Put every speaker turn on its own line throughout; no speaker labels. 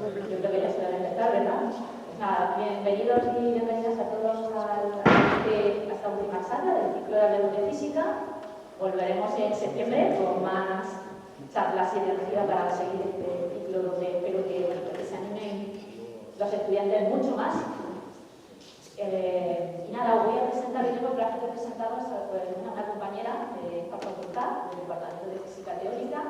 Yo creo que ya se debe empezar, ¿verdad? Nada, bienvenidos y bienvenidas a todos a esta última charla del ciclo de Hablemos de Física. Volveremos en septiembre con más charlas y energía para seguir este ciclo donde espero que se animen los estudiantes mucho más. Y nada, os voy a presentar, y tengo el placer de presentaros a una compañera de esta facultad, del Departamento de Física Teórica.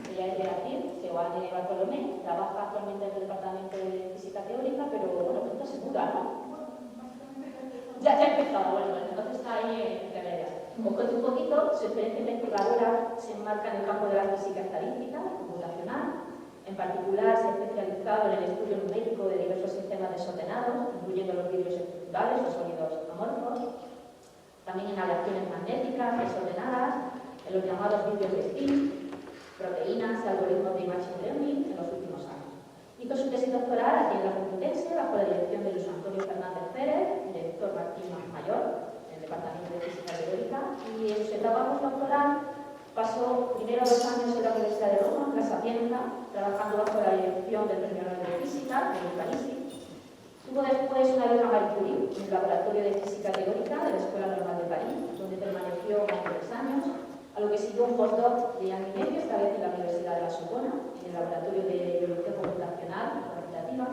Ella es Beatriz Seoane Bartolomé, trabaja actualmente en el Departamento de Física Teórica, pero bueno, pronto se muda, ¿no? Ya ha empezado, bueno, entonces está ahí en medias. Os cuento un poquito, su experiencia investigadora se enmarca en el campo de la física estadística y computacional. En particular, se ha especializado en el estudio numérico de diversos sistemas desordenados, incluyendo los vídeos estructurales o sólidos amorfos, también en aleaciones magnéticas desordenadas, en los llamados vídeos de spin, proteínas y algoritmos de machine learning en los últimos años. Hizo su tesis doctoral aquí en la Complutense bajo la dirección de Luis Antonio Fernández Pérez, director Martín Mayor, en el Departamento de Física Teórica, y en su etapa postdoctoral pasó primero 2 años en la Universidad de Roma, en la Sapienza, trabajando bajo la dirección del Premio Nobel de Física, de Parisi. Tuvo después una beca Marie Curie en el Laboratorio de Física Teórica de la Escuela Normal de París, donde permaneció más de 3 años, a lo que siguió un postdoc de año y medio, esta vez en la Universidad de La Sorbona, en el Laboratorio de Biología Computacional Cuantitativa.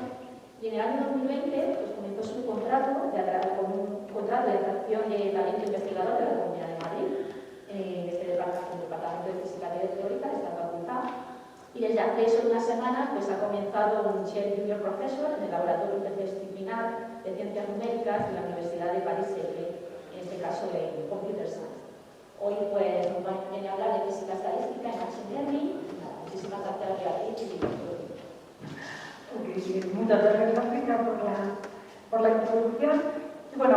Y en el año 2020 pues, comenzó su contrato con un contrato de atracción de talento investigador de la Comunidad de Madrid, en este departamento de Física Teórica de esta facultad. Y desde hace solo unas semanas pues, ha comenzado un Chair Junior Professor en el Laboratorio Interdisciplinar de Ciencias Numéricas de la Universidad de París, en este caso de Computer Science. Hoy pues nos viene a hablar de física estadística y machine learning. Muchísimas gracias, Beatriz.
Muchas gracias, África, por la introducción. Bueno,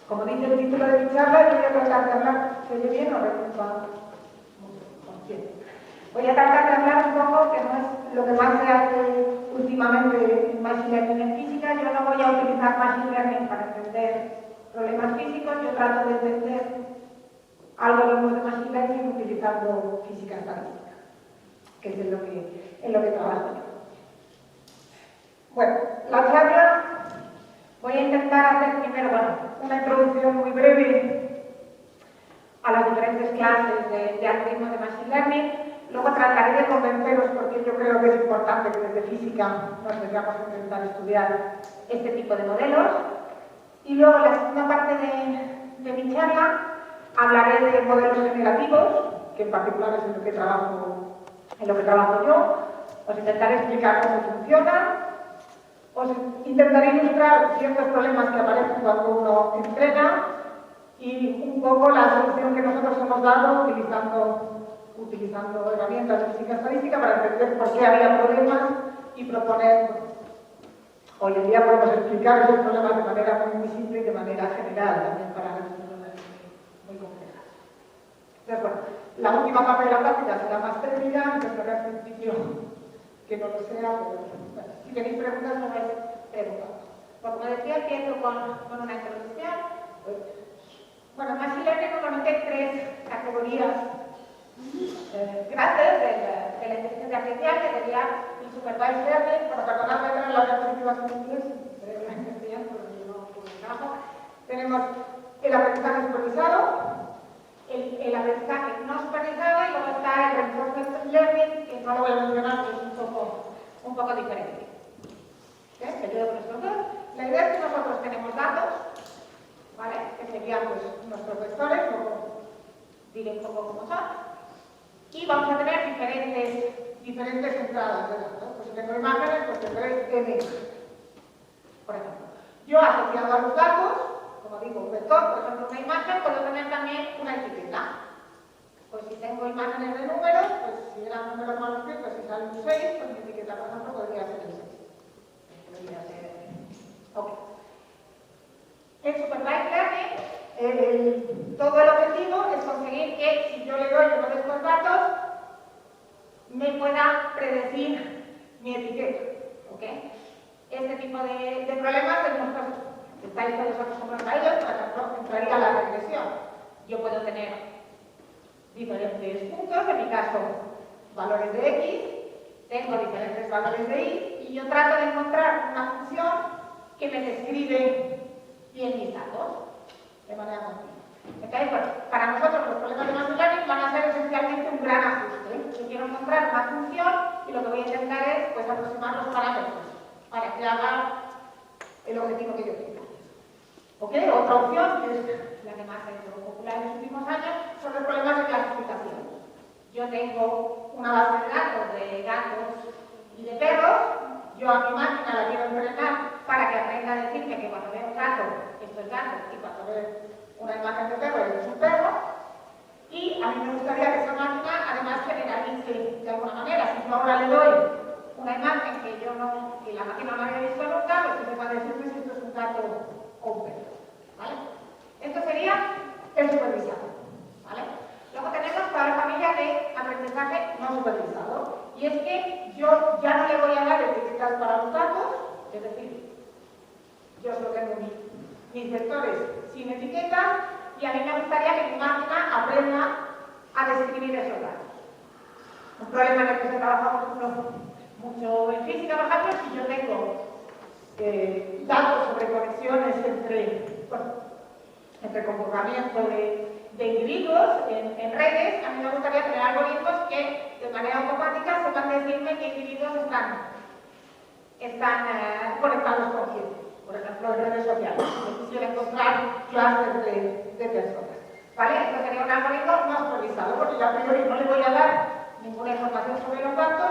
como dice el título de mi charla, yo voy a tratar de hablar, ¿se oye bien o resulta? Bien. Voy a tratar de hablar un poco, que no es lo que más se hace últimamente en machine learning en física. Yo no voy a utilizar machine learning para entender problemas físicos, yo trato de entender algoritmos de machine learning utilizando física estadística, que es en lo que trabajo yo. Bueno, la charla voy a intentar hacer primero una introducción muy breve a las diferentes clases de algoritmos de machine learning. Luego trataré de convenceros, porque yo creo que es importante que desde física nos vayamos a intentar estudiar este tipo de modelos. Y luego, en la segunda parte de mi charla, hablaré de modelos generativos, que en particular es en lo que trabajo yo. Os intentaré explicar cómo funciona. Os intentaré ilustrar ciertos problemas que aparecen cuando uno entrena y un poco la solución que nosotros hemos dado utilizando herramientas de física estadística para entender por qué había problemas y proponer. Hoy en día podemos explicar esos problemas de manera muy simple y de manera general, también para resoluciones muy complejas. Entonces, bueno, la última parte de la práctica será más técnica, intentaré al principio que no lo sea, pero bueno, si tenéis preguntas, me vais preguntando. Pues, como decía, empiezo con una introducción. Bueno, Machine Learning normalmente hay 3 categorías grandes de la inteligencia artificial, que sería el Supervised Learning, bueno, perdonadme que no las diapositivas en inglés, pero en castellano, porque yo no puedo trabajo. Tenemos el aprendizaje supervisado, el aprendizaje no supervisado, y luego está el Reinforcement Learning, que no lo voy a mencionar, pero es un poco diferente. Se queda con nuestros dos. La idea es que nosotros tenemos datos, ¿vale? Que serían pues, nuestros vectores, luego diré un poco cómo son. Y vamos a tener diferentes entradas de datos. Pues si tengo imágenes, pues tendré n. Por ejemplo, yo asociado a los datos, como digo, un vector, por ejemplo, una imagen, puedo tener también una etiqueta. Pues si tengo imágenes de números, pues si eran números manuscritos y sale un 6, pues mi etiqueta, por ejemplo, podría ser el 6. Podría ser. Ok. En Supervised Learning, todo el objetivo es conseguir que si yo le doy uno de estos datos, me pueda predecir mi etiqueta. ¿Okay? Este tipo de problemas estáis todos acostumbrados a ellos, por ejemplo, entraría la regresión. Yo puedo tener diferentes puntos, en mi caso valores de X, tengo diferentes valores de I y yo trato de encontrar una función que me describe bien mis datos de manera continua. Entonces, bueno, para nosotros los problemas de machine learning van a ser esencialmente un gran ajuste. Yo quiero encontrar una función y lo que voy a intentar es pues, aproximar los parámetros para que haga el objetivo que yo quiero. ¿Ok? Otra opción, que es la que más ha hecho popular en los últimos años, son los problemas de clasificación. Yo tengo una base de gatos y de perros, yo a mi máquina la quiero entrenar para que aprenda a decirme que cuando veo un gato, esto es gato, y cuando veo una imagen de perro, esto es un perro, y a mí me gustaría que esa máquina además generalice de alguna manera. Si yo ahora le doy una imagen que la máquina no había visto nunca, pues que sepa decirme si esto es un gato o un perro. ¿Vale? Esto sería el supervisado. ¿Vale? Luego tenemos toda la familia de aprendizaje no supervisado. Y es que yo ya no le voy a dar etiquetas para los datos, es decir, yo solo tengo mis vectores sin etiquetas y a mí me gustaría que mi máquina aprenda a describir esos datos. Un problema en el que se trabaja mucho en física, por ejemplo, si yo tengo datos sobre conexiones entre comportamiento de individuos en redes, a mí me gustaría tener algoritmos que de manera automática sepan decirme qué individuos están conectados con quién. Por ejemplo, en redes sociales. Yo quisiera encontrar clases de personas. ¿Vale? Esto sería un algoritmo no supervisado, porque yo a priori no le voy a dar ninguna información sobre los datos.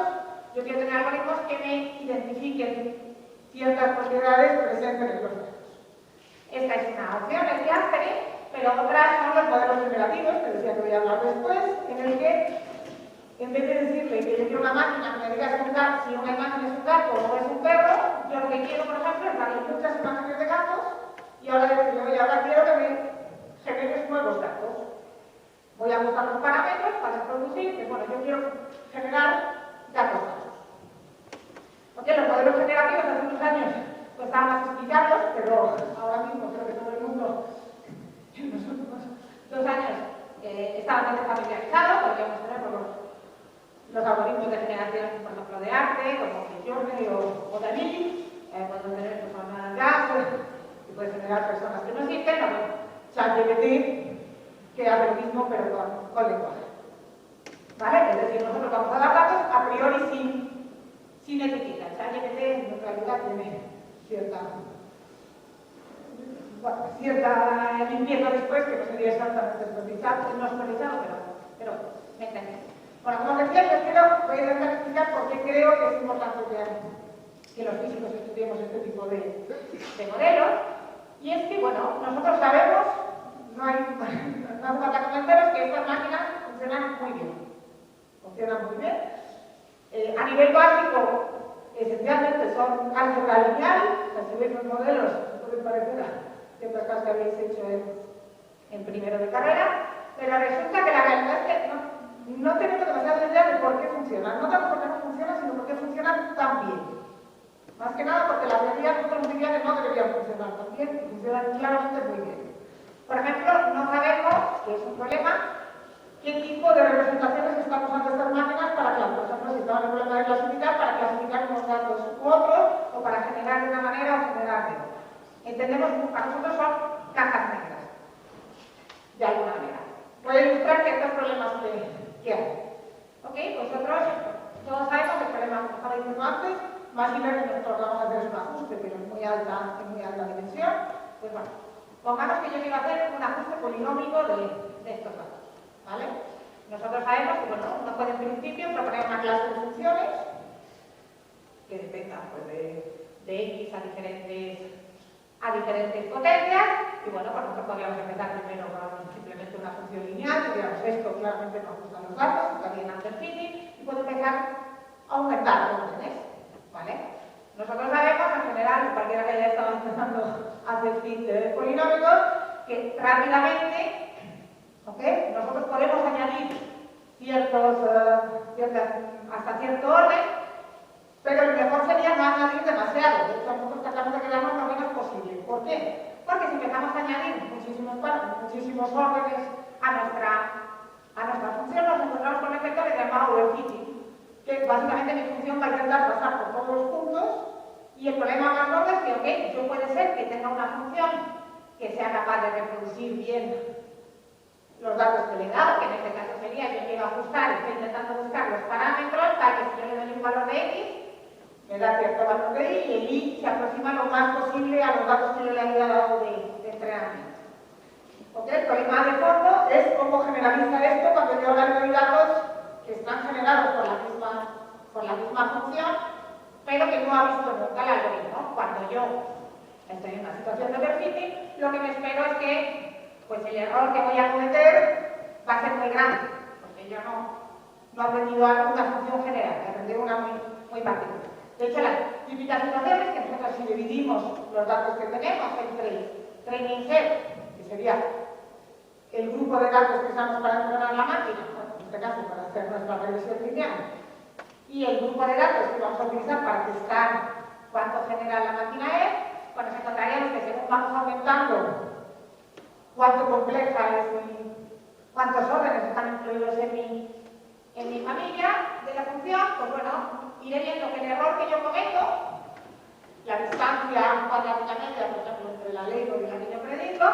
Yo quiero tener algoritmos que me identifiquen ciertas propiedades presentes en los datos. Esta es una opción, el clustering, pero otras son los modelos generativos, que decía que voy a hablar después, en el que en vez de decirle que yo quiero una máquina que me diga si una imagen es un gato o es un perro, yo lo que quiero, por ejemplo, es darle muchas imágenes de gatos y ahora decirle, oye, ahora quiero que me generes nuevos datos. Voy a buscar los parámetros para introducir, que bueno, yo quiero generar datos. Porque los modelos generativos hace unos años pues estaban más explicados, pero ahora mismo creo que todo el mundo en los últimos 2 años está bastante familiarizado, podríamos tener los algoritmos de generación, por ejemplo, de arte, como Midjourney o DALL-E, podemos tener personas gas, que puede generar personas que no existen, o bueno, ChatGPT, que hace lo mismo pero con lenguaje. ¿Vale? Es decir, nosotros vamos a dar datos a priori sin etiqueta. ChatGPT en realidad tiene cierta limpieza después, que no sería exactamente supervisado, pero me entendéis. Bueno, como os decía, voy a intentar explicar por qué creo que es importante que los físicos estudiemos este tipo de modelos. Y es que, bueno, nosotros sabemos, no hace falta comentaros que estas máquinas funcionan muy bien. Funcionan muy bien. A nivel básico, esencialmente son álgebra lineal. O sea, si veis los modelos, pueden parecer a ciertas cosas que habéis hecho en primero de carrera, pero resulta que la realidad es que no tenemos demasiada idea de por qué funcionan. No tanto porque no funcionan, sino porque funcionan tan bien. Más que nada porque la teoría nosotros diría que no deberían funcionar tan bien y funcionan claramente muy bien. Por ejemplo, no sabemos, que es un problema, qué tipo de representaciones están usando estas máquinas para clasificar. Por ejemplo, si estaban en el problema de clasificar, para clasificar unos datos u otros, o para generar de una manera o generar de otra. Entendemos que para nosotros son cajas negras, de alguna manera. Voy a ilustrar ciertos problemas que hay. ¿Ok? Vosotros todos sabemos que el problema, como estaba diciendo antes, Machine Learning nosotros vamos a hacer un ajuste, pero en muy alta dimensión. Pues bueno, pongamos que yo quiero hacer un ajuste polinómico de estos datos. ¿Vale? Nosotros sabemos que bueno, uno puede en principio proponer una clase de funciones que dependan pues, de X a diferentes potencias, y bueno, pues nosotros podríamos empezar primero con simplemente una función lineal, digamos esto claramente nos gustan los datos, está bien answer fitting, y puedo empezar a aumentar órdenes, ¿vale? Nosotros sabemos, en general, cualquiera que haya estado empezando a hacer fit polinómicos, que rápidamente, ¿ok? Nosotros podemos añadir hasta cierto orden, pero lo mejor sería no añadir demasiado. De hecho, nosotros tratamos de quedarnos lo menos posible. ¿Por qué? Porque si empezamos a añadir muchísimos órdenes a nuestra función, nos encontramos con un efecto que se llama overfitting, que básicamente mi función va a intentar pasar por todos los puntos y el problema más gordo es que, ok, yo puede ser que tenga una función que sea capaz de reproducir bien los datos que le he dado, que en este caso sería, yo quiero ajustar, estoy intentando buscar los parámetros para que si yo le doy un valor de X, me da cierto valor de Y y el Y se aproxima lo más posible a los datos que yo le había dado de entrenamiento. ¿Ok? El problema de fondo es cómo generaliza esto cuando yo le doy datos que están generados por la misma función, pero que no ha visto nunca el algoritmo. Cuando yo estoy en una situación de overfitting, lo que me espero es que pues el error que voy a cometer va a ser muy grande, porque yo no he aprendido una función general, he aprendido una muy particular. De hecho, las típicas situaciones que nosotros si dividimos los datos que tenemos entre training set, que sería el grupo de datos que usamos para entrenar la máquina, bueno, en este caso para hacer nuestra regresión lineal, y el grupo de datos que vamos a utilizar para testar cuánto genera la máquina es, pues nos encontraríamos que según vamos aumentando cuánto compleja es cuántos órdenes están incluidos en mi familia de la función, pues bueno, iré viendo que el error que yo cometo, la distancia cuadrática media, por ejemplo, entre la label y la que yo predico,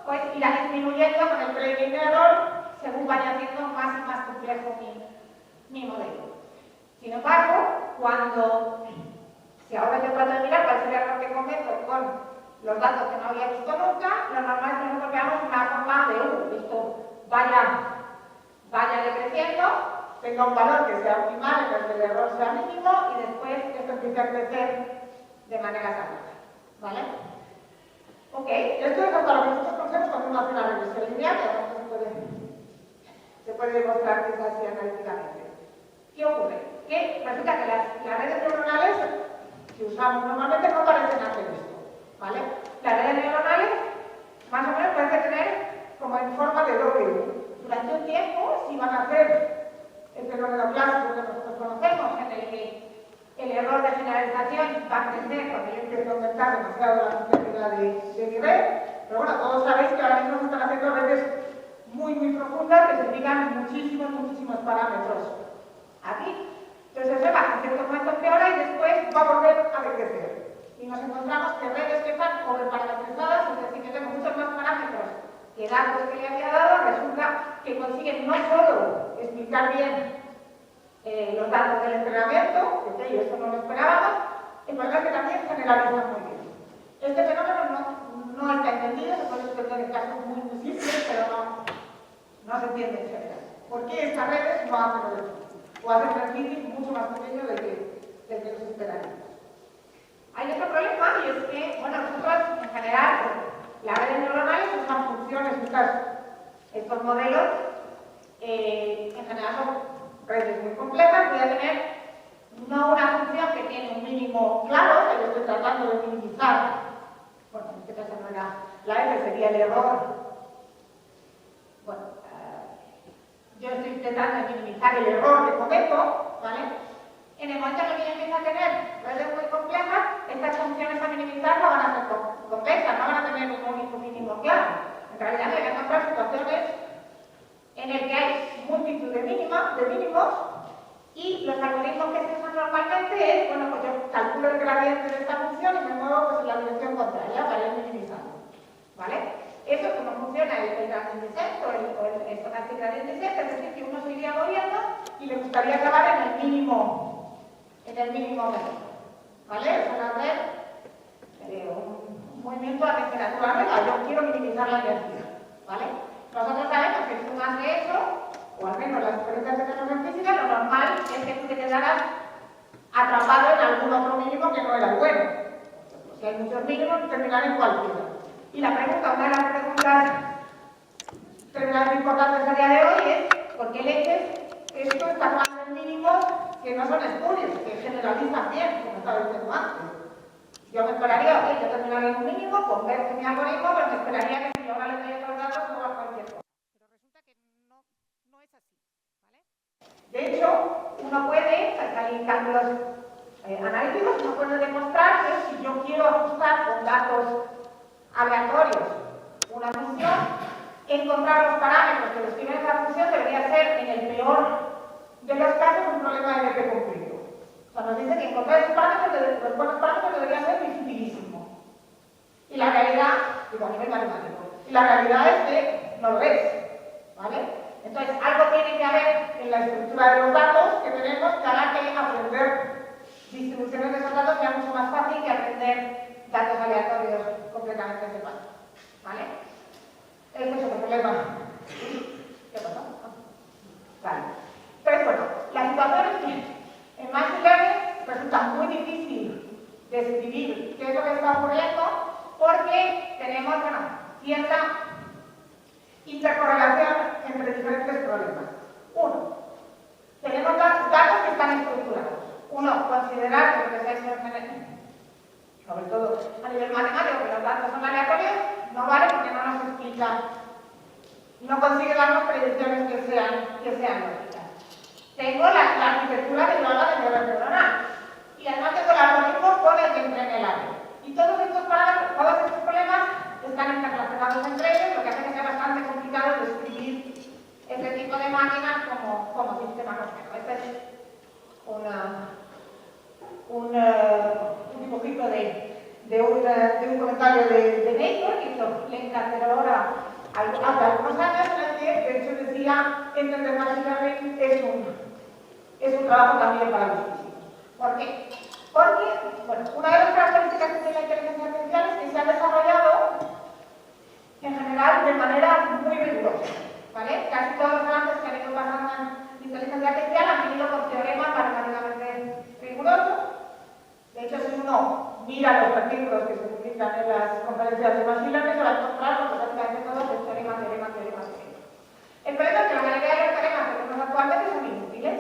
pues irá disminuyendo con el training error según vaya haciendo más y más complejo mi modelo. Sin embargo, si ahora yo trato de mirar cuál es el error que cometo con los datos que no había visto nunca, lo normal es que nosotros veamos una forma de esto vaya decreciendo, tenga un valor que sea optimal en el que el error sea mínimo y después esto empiece a crecer de manera salvaje. ¿Vale? Ok, esto es hasta lo que nosotros conocemos cuando uno hace una regresión lineal, que además se puede demostrar que es así analíticamente. ¿Qué ocurre? Que resulta que las redes neuronales que usamos normalmente no parecen hacer esto. ¿Vale? Las redes neuronales más o menos parecen tener como en forma de doble. Durante un tiempo, si van a hacer el fenómeno clásico que nosotros conocemos, en el que el error de generalización va a crecer cuando yo empiezo a aumentar demasiado la complejidad de mi red, pero bueno, todos sabéis que ahora mismo se están haciendo redes muy profundas que significan muchísimos parámetros aquí. Entonces eso va, en cierto momento empeora y después va a volver a decrecer. Y nos encontramos que redes que están overparametrizadas, es decir, que tengo muchos más parámetros que datos que le había dado, resulta que consiguen no solo explicar bien los datos del entrenamiento, que eso no lo esperábamos, el problema es que también generalizan muy bien. Este fenómeno no está entendido, se puede entender en casos muy simples, pero no se entiende en general. ¿Por qué estas redes no hacen lo o hacen un repeating mucho más pequeño del que nos esperaríamos? Hay otro problema y es que, bueno, nosotros en general, las redes neuronales usan funciones, estos modelos, en general son redes muy complejas. Voy a tener no una función que tiene un mínimo claro, que yo estoy tratando de minimizar, bueno, en este caso no era la F, sería el error. Bueno, yo estoy intentando de minimizar el error que cometo, ¿vale? En el momento en el que yo empiezo a tener redes muy complejas, estas funciones a minimizar no van a ser complejas, no van a tener un único mínimo claro. En realidad me voy a encontrar situaciones en el que hay multitud de mínimos y los algoritmos que se usan normalmente es, bueno, pues yo calculo el gradiente de esta función y me muevo pues en la dirección contraria para ir minimizando. ¿Vale? Eso es como funciona el gradient descent o el stochastic gradient descent, es decir, que uno se iría moviendo y le gustaría acabar en el mínimo menor. ¿Vale? Es una red, un movimiento a temperatura media. Yo quiero minimizar la energía. ¿Vale? Nosotros sabemos que si tú haces eso, o al menos las experiencias que tenemos en física, lo normal es que tú te quedaras atrapado en algún otro mínimo que no era bueno. Si hay muchos mínimos, terminar en cualquiera. Y una de las preguntas terminales importantes a día de hoy es ¿por qué leches esto está jugando en mínimos que no son espurios, que generalizan bien, como estaba diciendo antes? Yo me esperaría, ok, yo terminaría en un mínimo, converso mi algoritmo, pero me esperaría que si ahora le doy otros datos no va a cualquier cosa. Pero resulta que no es así, ¿vale? De hecho, uno puede, hay cálculos analíticos, uno puede demostrar que si yo quiero ajustar con datos aleatorios una función, encontrar los parámetros que describen esa función debería ser, en el peor de los casos, un problema de NP completo. los cuatro parámetros deberían ser visibilísimos. Y la realidad, digo, a nivel matemático, y la realidad es que no lo es, ¿vale? Entonces, algo tiene que haber en la estructura de los datos que tenemos que haga que aprender distribuciones de esos datos sea mucho más fácil que aprender datos aleatorios completamente separados, ¿vale? Este es otro problema. ¿Qué pasa? Vale. Entonces, bueno, la situación es que en Machine Learning resulta muy difícil describir qué es lo que está ocurriendo porque tenemos, bueno, cierta intercorrelación entre diferentes problemas. Uno, tenemos datos que están estructurados. Uno, considerar que lo que se ha hecho en general, sobre todo a nivel matemático, que los datos son aleatorios, no vale porque no nos explica, no consigue darnos predicciones que sean lógicas. Tengo la arquitectura derivada del nivel neuronal y además tengo el algoritmo con el que entrené el área. Y todos estos problemas están interrelacionados entre ellos, lo que hace que sea bastante complicado describir este tipo de máquinas como sistema complejo. Este es un dibujito de un comentario de Nature que hizo Len Carter hace algunos años, en el que de hecho decía entender Machine Learning es un trabajo también para los físicos. ¿Por qué? Porque, bueno, una de las características que tiene la inteligencia artificial es que se ha desarrollado en general de manera muy rigurosa, ¿vale? Casi todos los avances que han ido pasando en inteligencia artificial han venido con teoremas matemáticamente rigurosos. De hecho, si uno mira los artículos que se publican en las conferencias de Machine Learning, se va a encontrar con prácticamente todos los teorema. El problema es que la mayoría de los teoremas que tenemos actualmente son inútiles,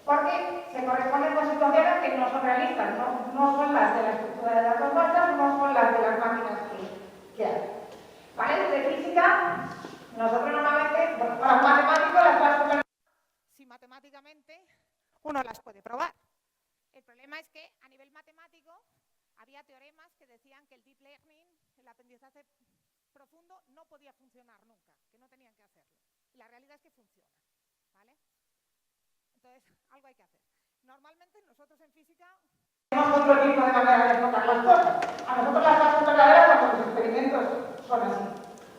porque se corresponden con situaciones que no son realistas, no son las de la estructura de datos nuestras, no son las de las máquinas que hay. ¿Vale? Desde física, nosotros normalmente, bueno, para un matemático las cosas si matemáticamente uno las puede probar. El problema es que a nivel matemático había teoremas que decían que el deep learning, el aprendizaje profundo, no podía funcionar nunca, que no tenían que hacerlo. Y la realidad es que funciona, ¿vale? Entonces, algo hay que hacer. Normalmente nosotros en física tenemos otro tipo de manera de enfocar las cosas. A nosotros las cosas son verdaderas cuando los experimentos son así.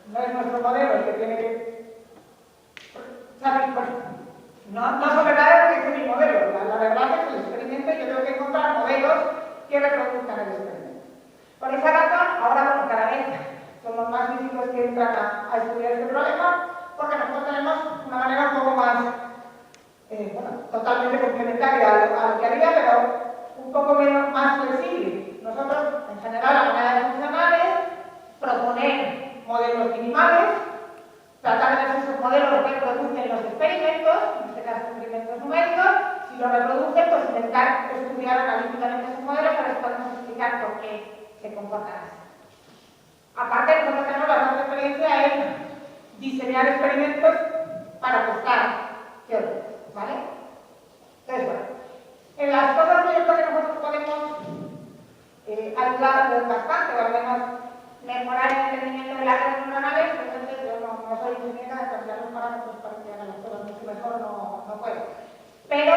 No es nuestro modelo el que tiene que... No son verdaderos porque es mi modelo. La verdad es que el experimento yo tengo que encontrar modelos que reproduzcan el experimento. Por esa razón, ahora bueno, cada vez somos más físicos que entran a estudiar este problema, porque nosotros tenemos una manera un poco más, bueno, totalmente complementaria a lo que había, pero un poco más flexible. Nosotros, en general, la manera de funcionar es proponer modelos minimales, tratar de ver si esos modelos reproducen los experimentos, en este caso experimentos numéricos. Si los reproducen, pues intentar estudiar analíticamente esos modelos para que podamos explicar por qué se comportan así. Aparte, nosotros tenemos bastante experiencia en diseñar experimentos para testar teorías, ¿vale? Entonces, bueno, en las cosas que yo creo que nosotros podemos ayudar bastante, o al menos mejorar el entendimiento de las redes neuronales, entonces yo no soy ingeniera de cambiar los parámetros para que hagan las cosas mucho mejor, no puedo. Pero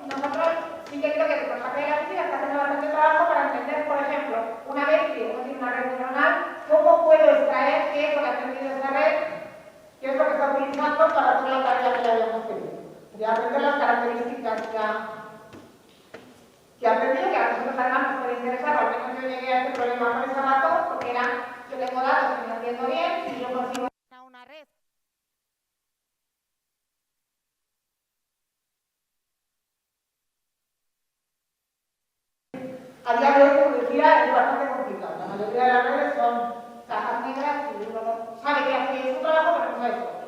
nosotros sí que creo que por parte de la física está haciendo bastante trabajo para entender, por ejemplo, una vez que uno tiene una red neuronal, cómo puedo extraer qué es lo que ha aprendido esa red, qué es lo que está utilizando para hacer la tarea que le habíamos pedido. Y aprender las características que ha aprendido, que a nosotros además nos puede interesar, al menos yo llegué a este problema por esa razón, porque era, yo tengo datos que no entiendo bien, si yo consigo una red. A día de hoy, como decía, es bastante complicado. La mayoría de las redes son cajas negras y uno no sabe que hace su trabajo, pero no sabe por qué.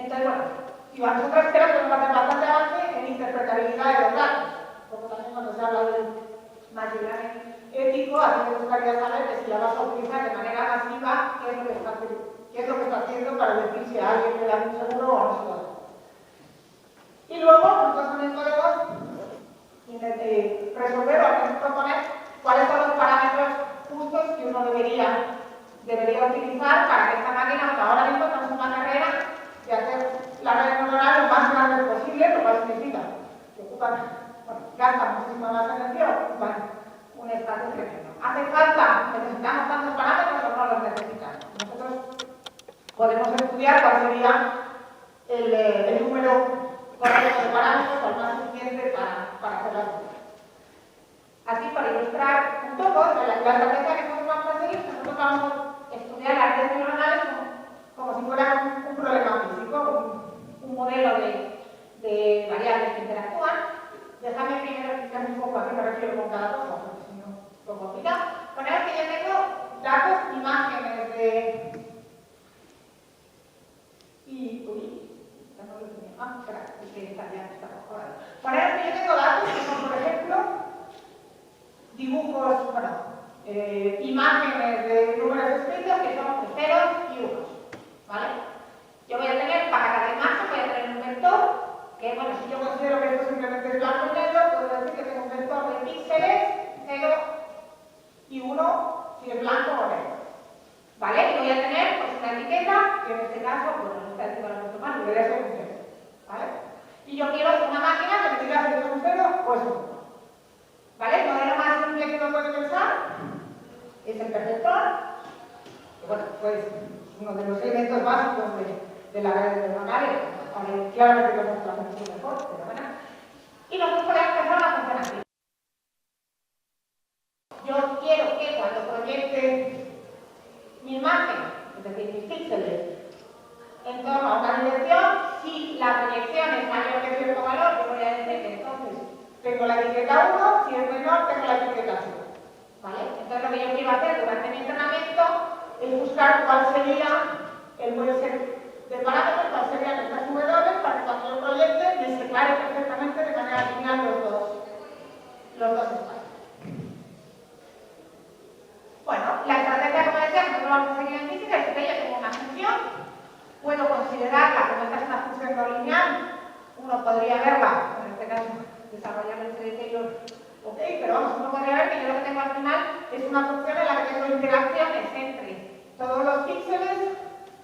Entonces, bueno, y a nosotros creo que vamos a hacer bastante avance en interpretabilidad de los datos. Como también cuando se habla del machine learning ético, a mí me gustaría saber que si la vas a utilizar de manera masiva, qué es lo que está haciendo para decir si a alguien le da un seguro o no se lo da. Y luego, nosotros también podemos resolver o al menos proponer cuáles son los parámetros justos que uno debería utilizar para que esta máquina, ahora mismo estamos en una carrera de hacer la red neuronal lo más grande posible, lo cual significa que ocupan, bueno, gastan muchísima más energía, ocupan un espacio tremendo. ¿Hace falta? ¿Necesitamos tantos parámetros o no los necesitamos? Nosotros podemos estudiar cuál sería el número correcto de parámetros o el más suficiente para hacer las cosas. Así, para ilustrar un poco la estrategia que nosotros vamos a seguir, nosotros vamos a estudiar las redes neuronales como si fueran un problema físico, un modelo de variables que interactúan. Déjame primero explicar un poco a qué me refiero con cada cosa, porque si no, es un poco complicado. Poner que yo tengo datos, imágenes de... no lo tenía. Espera, es que está ahora. Poner que yo tengo datos que son, por ejemplo, dibujos, imágenes de números escritos que son ceros y unos, ¿vale? Yo voy a tener, para cada imagen, voy a tener un vector que, bueno, si yo considero que esto simplemente es blanco y negro, puedo decir que tengo un vector de píxeles, 0 y 1, si es blanco o negro, ¿vale? Y voy a tener pues, una etiqueta, que en este caso, bueno, no está etiqueta mucho más, debería ser un 0, ¿vale? Y yo quiero una máquina que me diga si es un 0 o es un 1. ¿Vale? El modelo más simple que uno puede pensar es el perceptor, que bueno, pues uno de los elementos básicos de la red neuronal, aunque claramente lo mostramos mucho mejor, pero bueno. Y nosotros podemos pensar una función así. Yo quiero que cuando proyecte mi imagen, es decir, mis píxeles, en torno a una dirección, si la proyección es mayor que cierto valor, yo voy a decir que entonces tengo la etiqueta 1, si es menor, tengo la etiqueta 0. ¿Vale? Entonces lo que yo quiero hacer durante mi entrenamiento es buscar cuál sería el buen set de parámetros, cuál serían estas W, para que cuando yo proyecte me separe perfectamente de manera lineal los dos espacios. Bueno, la estrategia, como decía, nosotros vamos a seguir en física, es que yo tengo una función, puedo considerarla como esta es una función no lineal, uno podría verla, en este caso, desarrollar el de Taylor, ok, pero vamos, uno podría ver que yo lo que tengo al final es una función en la que tengo interacciones entre todos los píxeles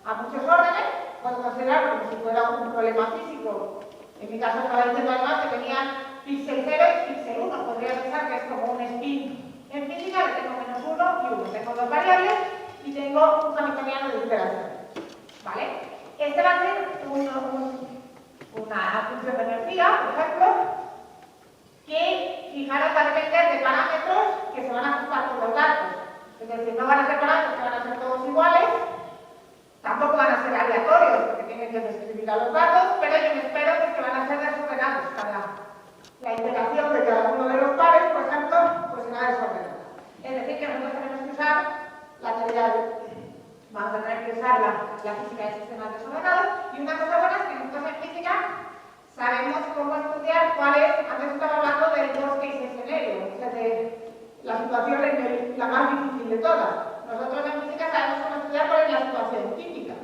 a muchos órdenes, puedo considerarlo como si fuera un problema físico. En mi caso estaba diciendo además que tenía píxel 0 y píxel 1, podría pensar que es como un spin en física, que tengo menos 1 y 1, tengo dos variables y tengo un hamiltoniano de interacción, ¿vale? Este va a ser una función de energía, por ejemplo, que, fijaros, va a depender de parámetros que se van a ajustar con los datos. Es decir, no van a ser parámetros que van a ser todos iguales, tampoco van a ser aleatorios, porque tienen que describir a los datos, pero yo me espero que van a ser desordenados. La interacción de cada uno de los pares, por ejemplo, pues será desordenada. Es decir, que nosotros tenemos que usar la teoría vamos a tener que usar la física de sistemas desordenados, y una cosa buena es que nosotros en física sabemos cómo estudiar cuál es, antes estaba hablando del worst case scenario, o sea, de la situación la más difícil de todas. Nosotros en física sabemos cómo estudiar cuál es la situación típica,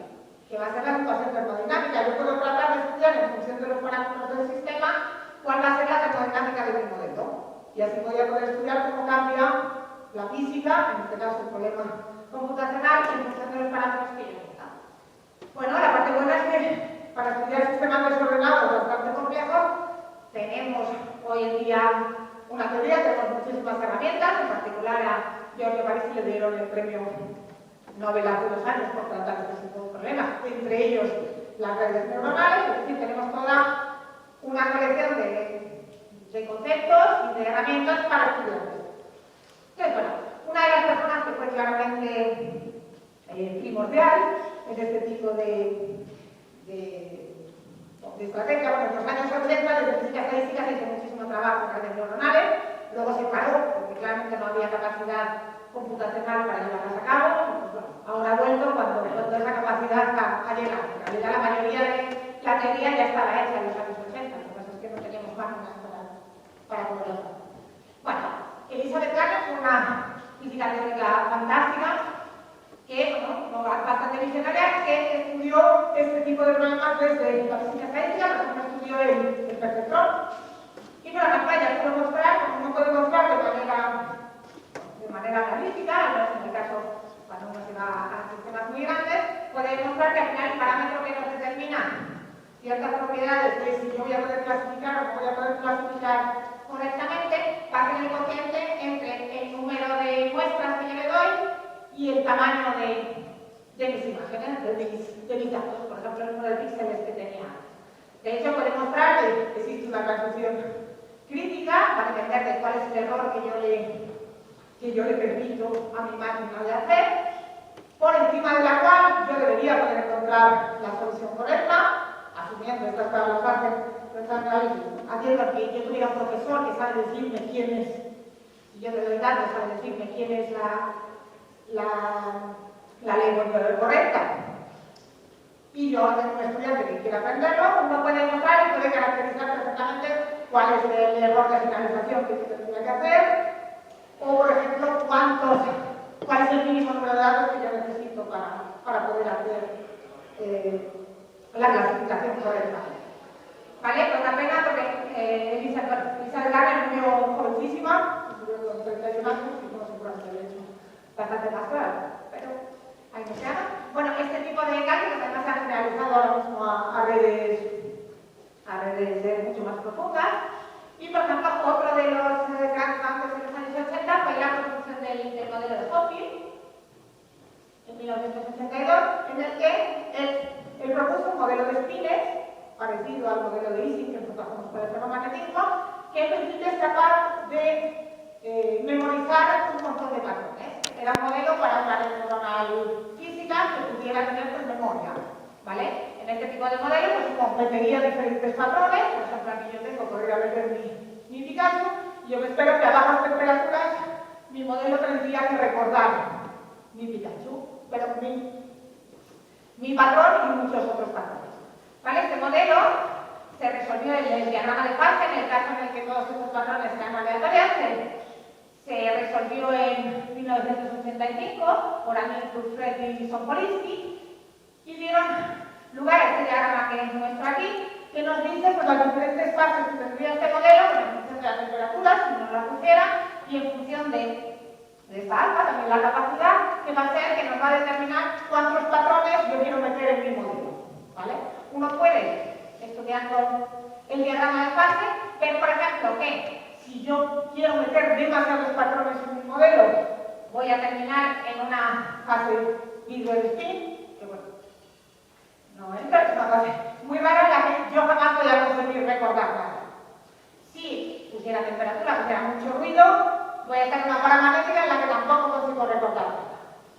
que va a ser la situación termodinámica. Yo puedo tratar de estudiar en función de los parámetros del sistema cuál va a ser la termodinámica de mi modelo. Y así voy a poder estudiar cómo cambia la física, en este caso el problema computacional, en función de los parámetros que yo tenga. Bueno, la parte buena es que para estudiar sistemas desordenados bastante complejos, tenemos hoy en día una teoría, tenemos muchísimas herramientas, en particular a Giorgio Parisi le dieron el premio Nobel hace 2 años por tratar de este tipo de problemas, entre ellos las redes neuronales, es decir, tenemos toda una colección de conceptos y de herramientas para estudiarlos. Entonces, bueno, una de las personas que fue claramente primordial en este tipo de estrategia, bueno, en los años 80 desde física estadística se hizo muchísimo trabajo en redes neuronales, luego se paró porque claramente no había capacidad computacional para llevarlas a cabo, pues bueno, ahora ha vuelto cuando esa capacidad ha llegado. En realidad la mayoría de la teoría ya estaba hecha en los años 80, lo que pasa es que no teníamos máquinas para poderlo hacer. Bueno, Elizabeth Gardner fue una física teórica fantástica, que, bueno, bastante visionaria, que estudió este tipo de problemas desde la física estadística, por ejemplo, estudió el perceptrón. Y por ejemplo, ya puedo mostrar, como uno puede mostrar de manera analítica, al menos en el caso cuando uno se va a sistemas muy grandes, puede mostrar que al final el parámetro que nos determina ciertas propiedades de si yo voy a poder clasificar o no voy a poder clasificar correctamente, va a ser el cociente entre el número de muestras que yo le doy y el tamaño de mis imágenes, de mis datos, por ejemplo, el número de píxeles que tenía antes. De hecho, puede mostrar que existe una transición crítica para entender de cuál es el error que yo le permito a mi máquina de hacer, por encima de la cual yo debería poder encontrar la solución correcta, asumiendo estas tablas bases, haciendo que yo tuviera un profesor que sabe decirme quién es, si yo le doy datos, sabe decirme quién es la lengua correcta. Y yo, tengo un estudiante que quiere aprenderlo, uno puede mostrar y puede caracterizar perfectamente cuál es el error de finalización que tendría que hacer, o por ejemplo, cuál es el mínimo número de datos que yo necesito para poder hacer la clasificación correcta. ¿Vale? Pues la pena porque Elizabeth Garner es muy jovencísima, estuvo con 31 años y como seguramente lo he hecho bastante más claro, pero ahí no se llama. Bueno, este tipo de cálculos además se han generalizado ahora mismo a redes mucho más profundas. Y por ejemplo, otro de los grandes avances de los años 80 fue la construcción del modelo de Hopfield en 1982, en el que él propuso un modelo de espines parecido al modelo de Ising que tratamos por el ferromagnetismo, que en principio es capaz de memorizar un montón de patrones. Era un modelo para una red neuronal física que pudiera tener pues, memoria, ¿vale? En este tipo de modelo, pues metería diferentes patrones, por ejemplo, aquí yo tengo, podría meter mi Picasso, y yo me espero que a bajas temperaturas mi modelo tendría que recordar mi Picasso, pero mi patrón y muchos otros patrones. ¿Vale? Este modelo se resolvió en el diagrama de fase, en el caso en el que todos estos patrones sean aleatorios, se resolvió en 1985 por Anil Fred y Sompolinsky y dieron lugar a este diagrama que muestro aquí, que nos dice pues, las diferentes fases que tendría este modelo, en función de la temperatura, si no la pusiera, y en función de esta alfa, también la capacidad, que va a ser que nos va a determinar cuántos patrones yo quiero meter en mi modelo. ¿Vale? Uno puede, estudiando el diagrama de fase, ver, por ejemplo, que si yo quiero meter demasiados patrones en mi modelo, voy a terminar en una fase Bidwell spin, que bueno, no entra, es una fase muy rara en la que yo jamás voy a conseguir recordar nada. Si pusiera temperatura, pusiera mucho ruido, voy a estar en una paramagnética en la que tampoco consigo recordar nada.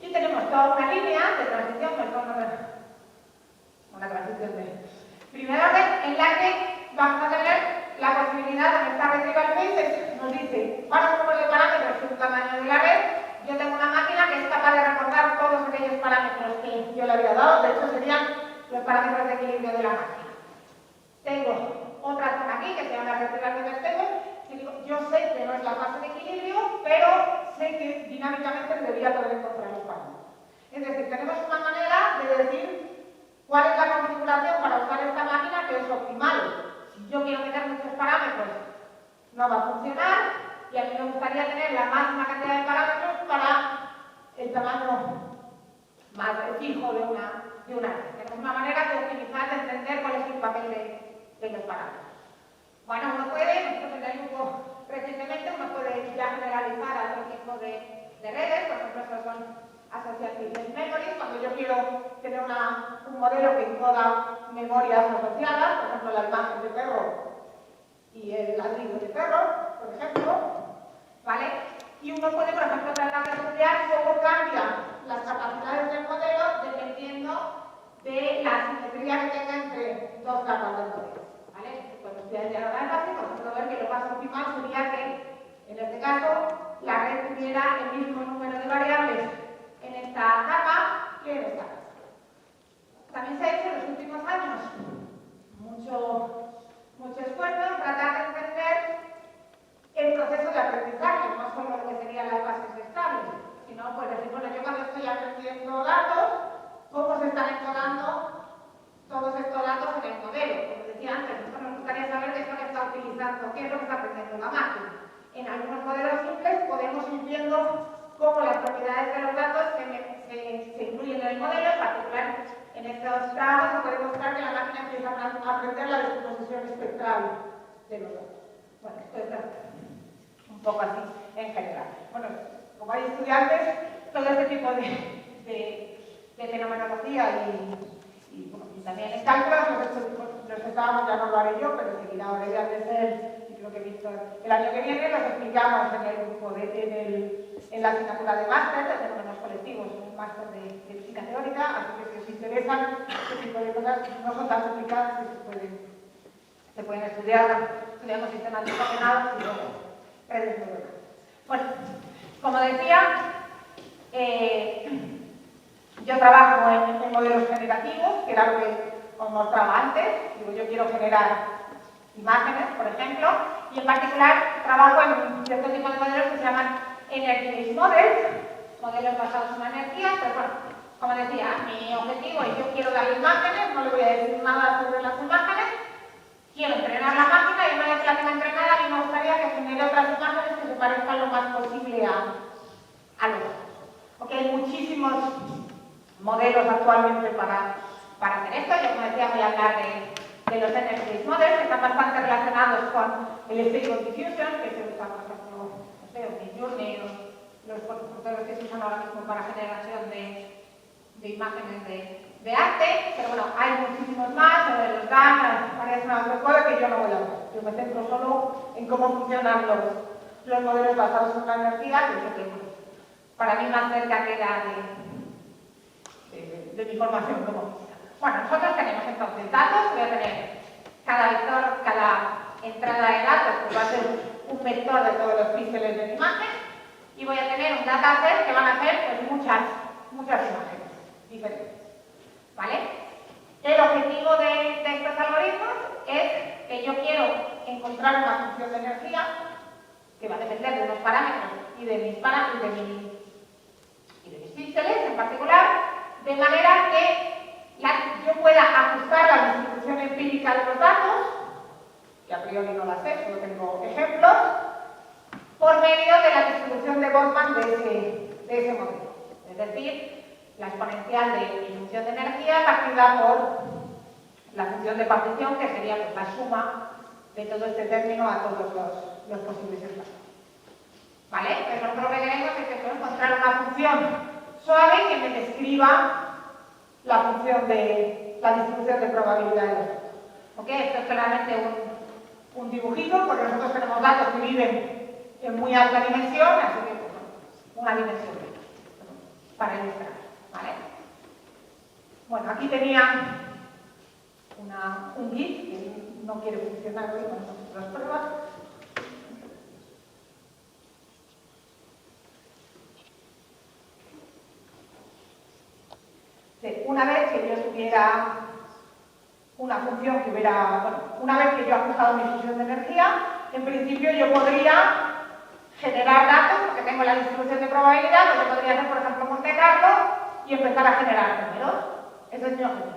Y tenemos toda una línea de transición, una transición de primer orden, en la que vamos a tener la posibilidad de esta retrieval phase, nos dice, para un número de parámetros y un tamaño de la red, yo tengo una máquina que es capaz de recordar todos aquellos parámetros que yo le había dado, de hecho serían los parámetros de equilibrio de la máquina. Tengo otra zona aquí que se llama retrieval phase, que digo, yo sé que no es la fase de equilibrio, pero sé que dinámicamente debería poder encontrar los parámetros. Es decir, tenemos una manera de decir cuál es la configuración para usar esta máquina que es optimal. Si yo quiero meter muchos parámetros, no va a funcionar, y a mí me gustaría tener la máxima cantidad de parámetros para el tamaño más fijo de una red. Tenemos una manera de optimizar, de entender cuál es el papel de los parámetros. Bueno, uno puede, nosotros en el grupo recientemente, uno puede ya generalizar a otro tipo de redes, por ejemplo, estos son associative memories, cuando yo quiero tener un modelo que encoda memorias asociadas, por ejemplo, la imagen de perro y el ladrido de perro, por ejemplo, ¿vale? Y uno puede, por ejemplo, tratar de estudiar cómo cambian las capacidades del modelo dependiendo de la simetría que tenga entre dos capas del modelo, ¿vale? Cuando estudia el diagrama de fase, por ejemplo, ver que lo más optimal sería que, en este caso, la red tuviera el mismo número de variables en esta capa que en esta capa. También se ha hecho en los últimos años mucho esfuerzo en tratar de entender el proceso de aprendizaje, no solo lo que serían las bases estables, sino pues decir, bueno, yo cuando estoy aprendiendo datos, cómo se están encodando todos estos datos en el modelo. Como decía antes, nosotros nos gustaría saber qué es lo que está utilizando, qué es lo que está aprendiendo la máquina. En algunos modelos simples podemos ir viendo cómo las propiedades de los datos se incluyen en el modelo, en particular en estos trabajos se puede mostrar que la máquina empieza a aprender la descomposición espectral de los datos. Bueno, esto es un poco así en general. Bueno, como hay estudiantes, todo este tipo de fenomenología y también en cálculos, los que estábamos, ya no lo haré yo, pero seguirá ahora ya desde y creo que Víctor el año que viene los explicamos en el grupo en la asignatura de máster de fenómenos colectivos, un máster de física teórica, así que si os interesan este tipo de cosas no son tan complicadas que se pueden estudiar, estudiamos sistemas desordenados y luego redes neuronales. Bueno, como decía, yo trabajo en modelos generativos, que era lo que os mostraba antes. Digo, yo quiero generar imágenes, por ejemplo, y en particular trabajo en cierto tipo de modelos que se llaman Energy-Based Models, modelos basados en la energía, pero bueno, como decía, mi objetivo es yo quiero dar imágenes, no le voy a decir nada sobre las imágenes, quiero entrenar la máquina y una vez que la tenga entrenada, a mí me gustaría que genere otras imágenes que se parezcan lo más posible a los datos. Porque hay muchísimos modelos actualmente para hacer esto. Yo, como decía, voy a hablar de los Energy-Based Models, que están bastante relacionados con el Stable Diffusion, que se usa, por ejemplo, no sé, Midjourney, los computadores que se usan ahora mismo para generación de imágenes de arte, pero bueno, hay muchísimos más, de los GAN, varias más de cosas que yo no voy a hablar. Yo me centro solo en cómo funcionan los modelos basados en la energía, que es lo que para mí más cerca queda de mi formación como física. Bueno, nosotros tenemos entonces datos, voy a tener cada vector, cada entrada de datos, pues va a ser un vector de todos los píxeles de mi imagen, y voy a tener un dataset que van a ser pues, muchas imágenes diferentes. ¿Vale? El objetivo de estos algoritmos es que yo quiero encontrar una función de energía que va a depender de unos parámetros y de mis píxeles en particular, de manera que yo pueda ajustar la distribución empírica de los datos, que a priori no la sé, solo tengo ejemplos, por medio de la distribución de Boltzmann de ese modelo. Es decir, la exponencial de mi función de energía partida por la función de partición, que sería pues, la suma de todo este término a todos los posibles espacios. ¿Vale? Pues nosotros lo que queremos es que puedo encontrar una función suave que me describa la función de la distribución de probabilidades. ¿Ok? Esto es claramente un dibujito, porque nosotros tenemos datos que viven en muy alta dimensión, así que pues, una dimensión para ilustrar. ¿Vale? Bueno, aquí tenía un GIF que no quiere funcionar hoy con las pruebas. Una vez que yo tuviera una función que hubiera, bueno, una vez que yo he ajustado mi función de energía, en principio yo podría generar datos, porque tengo la distribución de probabilidad, pues yo podría hacer, por ejemplo, Monte Carlo y empezar a generar números. Ese es mi objetivo.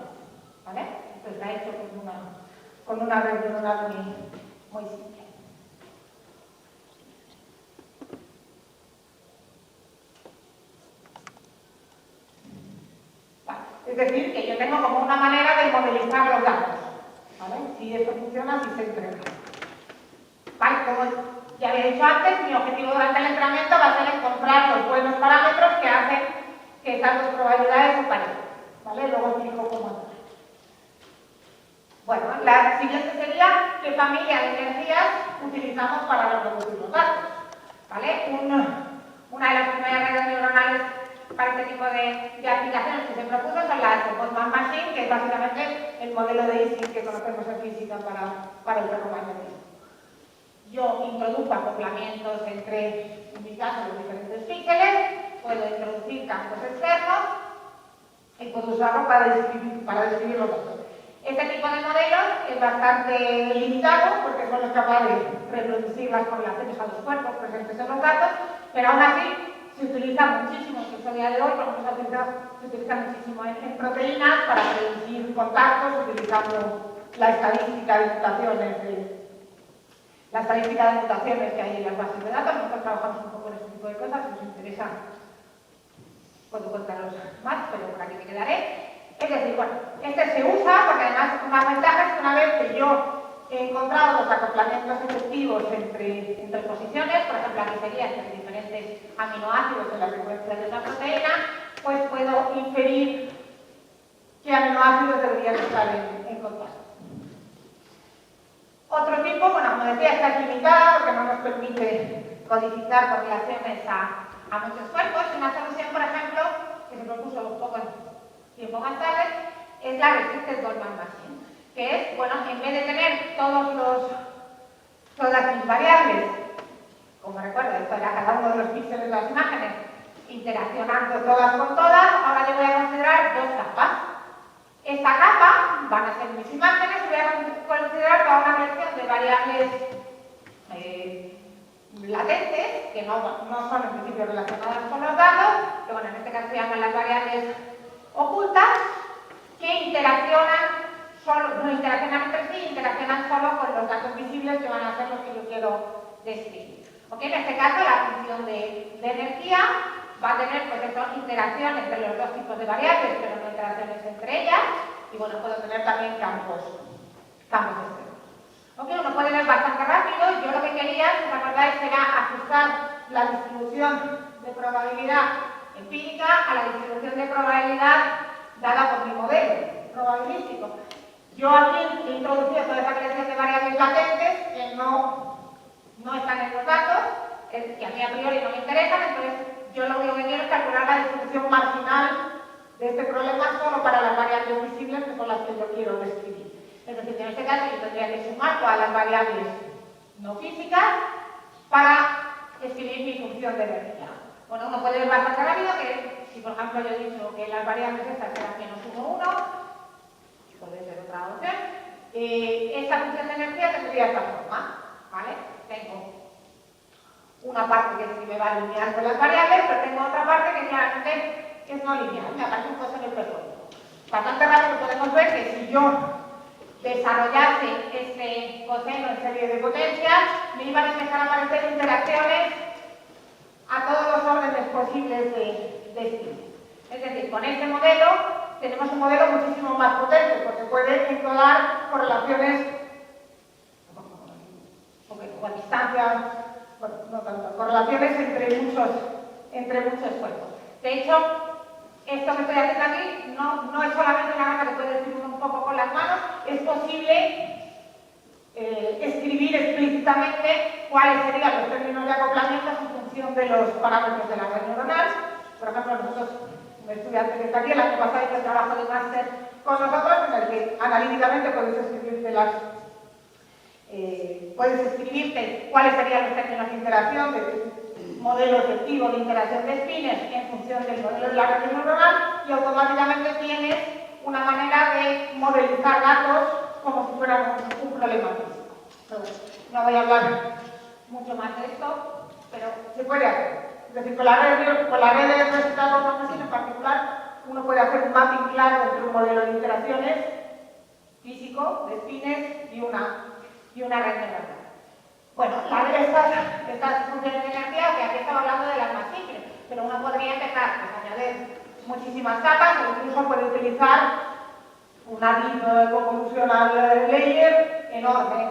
¿Vale? Esto está hecho con una red neuronal muy simple. Es decir, que yo tengo como una manera de modelizar los datos. ¿Vale? Si esto funciona, si se entrena. ¿Vale? Como ya había dicho antes, mi objetivo durante el entrenamiento va a ser encontrar los buenos parámetros que hacen que estas dos probabilidades se parezcan. ¿Vale? Luego explico cómo hacerlo. Bueno, la siguiente sería qué familia de energías utilizamos para reproducir los datos. ¿Vale? Una de las primeras redes neuronales para este tipo de aplicaciones que se propuso son las de Boltzmann Machine, que es básicamente el modelo de Ising que conocemos en física para el ferromagnetismo. Yo introduzco acoplamientos entre, en mi caso, los diferentes píxeles, puedo introducir campos externos y puedo usarlo para describir los datos. Este tipo de modelos es bastante limitado porque solo es capaz de reproducir las correlaciones a los cuerpos presentes en los datos, pero aún así se utiliza muchísimo, incluso a día de hoy, por ejemplo, se utiliza muchísimo en proteínas para predecir contactos utilizando la estadística de mutaciones que hay en las bases de datos. Nosotros trabajamos un poco en este tipo de cosas, si os interesa puedo contaros más, pero por aquí me quedaré. Es decir, bueno, este se usa porque además una ventaja es que una vez que yo he encontrado los acoplamientos efectivos entre posiciones, por ejemplo, aquí sería entre diferentes aminoácidos en la secuencia de una proteína, pues puedo inferir qué aminoácidos deberían estar en contacto. Otro tipo, bueno, como decía, está limitada porque no nos permite codificar correlaciones a muchos cuerpos. Una solución, por ejemplo, que se propuso un poco tiempo más tarde, es la Restricted Goldman Machine, que es, bueno, en vez de tener todas mis variables, como recuerdo, esto era cada uno de los píxeles de las imágenes, interaccionando todas con todas, ahora yo voy a considerar dos capas. Esta capa van a ser mis imágenes y voy a considerar toda una colección de variables latentes, que no son en principio relacionadas con los datos, que bueno, en este caso se llaman las variables ocultas, que interaccionan solo, no interaccionan entre sí, interaccionan solo con los datos visibles que van a ser los que yo quiero describir. ¿Okay? En este caso la función de energía va a tener pues interacción entre los dos tipos de variables, pero no interacciones entre ellas, y bueno, puedo tener también campos externos. ¿Okay? Uno puede ver bastante rápido. Yo lo que quería, si os acordáis, era ajustar la distribución de probabilidad empírica a la distribución de probabilidad dada por mi modelo probabilístico. Yo aquí he introducido toda esa colección de variables latentes que no están en los datos, que a mí a priori no me interesan, entonces yo lo único que quiero es calcular la distribución marginal de este problema solo para las variables visibles, que son las que yo quiero describir. Es decir, que en este caso yo tendría que sumar todas las variables no físicas para escribir mi función de energía. Bueno, uno puede ver bastante rápido que si por ejemplo yo he dicho que las variables estas eran -1, 1, puede ser otra opción, esta función de energía tendría esta forma, ¿vale? Tengo una parte que me va a alinear con las variables, pero tengo otra parte que claramente es no lineal, me aparece un coseno hiperbólico. Bastante rápido podemos ver que si yo desarrollase este coseno en serie de potencias, me iban a empezar a aparecer interacciones a todos los órdenes posibles de estilo. Es decir, con este modelo tenemos un modelo muchísimo más potente, porque puede encontrar correlaciones o a distancias, bueno, no tanto, correlaciones entre muchos cuerpos. De hecho, esto que estoy haciendo aquí no es solamente una cosa que puede escribir un poco con las manos, es posible escribir explícitamente cuáles serían los términos de acoplamiento en función de los parámetros de la red neuronal. Por ejemplo, nosotros, un estudiante que está aquí, el año pasado hizo el trabajo de máster con nosotros, en el que analíticamente puedes escribirte cuáles serían los términos de interacción de modelo efectivo de interacción de espines en función del modelo de la red neuronal, y automáticamente tienes una manera de modelizar datos como si fueran un problema físico. No voy a hablar mucho más de esto, pero se puede hacer. Es decir, con la red de resultados en particular, uno puede hacer un mapping claro entre un modelo de interacciones físico, de espines, y una red neuronal. Bueno, estas funciones de energía, que aquí estaba hablando de las más simples, pero uno podría empezar a añadir muchísimas capas, o incluso puede utilizar una deep convolutional layer enorme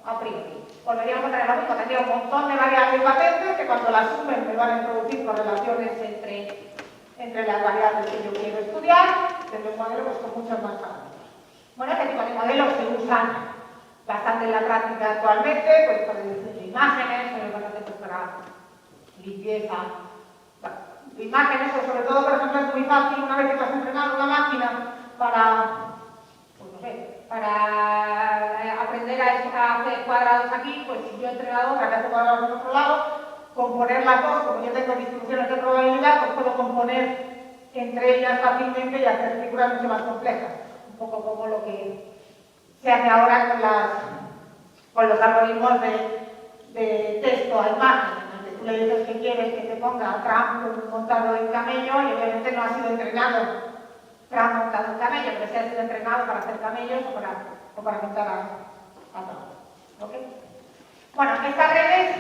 a priori. Volveríamos a tener lo mismo, tendría un montón de variables patentes que cuando las sumen me van a introducir correlaciones entre las variables que yo quiero estudiar, tendré un modelo pues, con muchos más parámetros. Bueno, este tipo de modelos se usan bastante en la práctica actualmente, pues para diseño de imágenes, pues, para limpieza de imágenes, o sobre todo, por ejemplo, es muy fácil una vez que tú has entrenado una máquina para aprender a hacer cuadrados aquí, pues si yo he entrenado otra que hace cuadrados en otro lado, componer las dos, como yo tengo distribuciones de probabilidad, pues puedo componer entre ellas fácilmente y hacer figuras mucho más complejas. Un poco como lo que se hace ahora con los algoritmos de texto a imagen, en el que tú le dices que quieres que te ponga Trump montado en camello y obviamente no ha sido entrenado Trump montado en camello, pero sí ha sido entrenado para hacer camellos o para montar a Trump. ¿Okay? Bueno, estas redes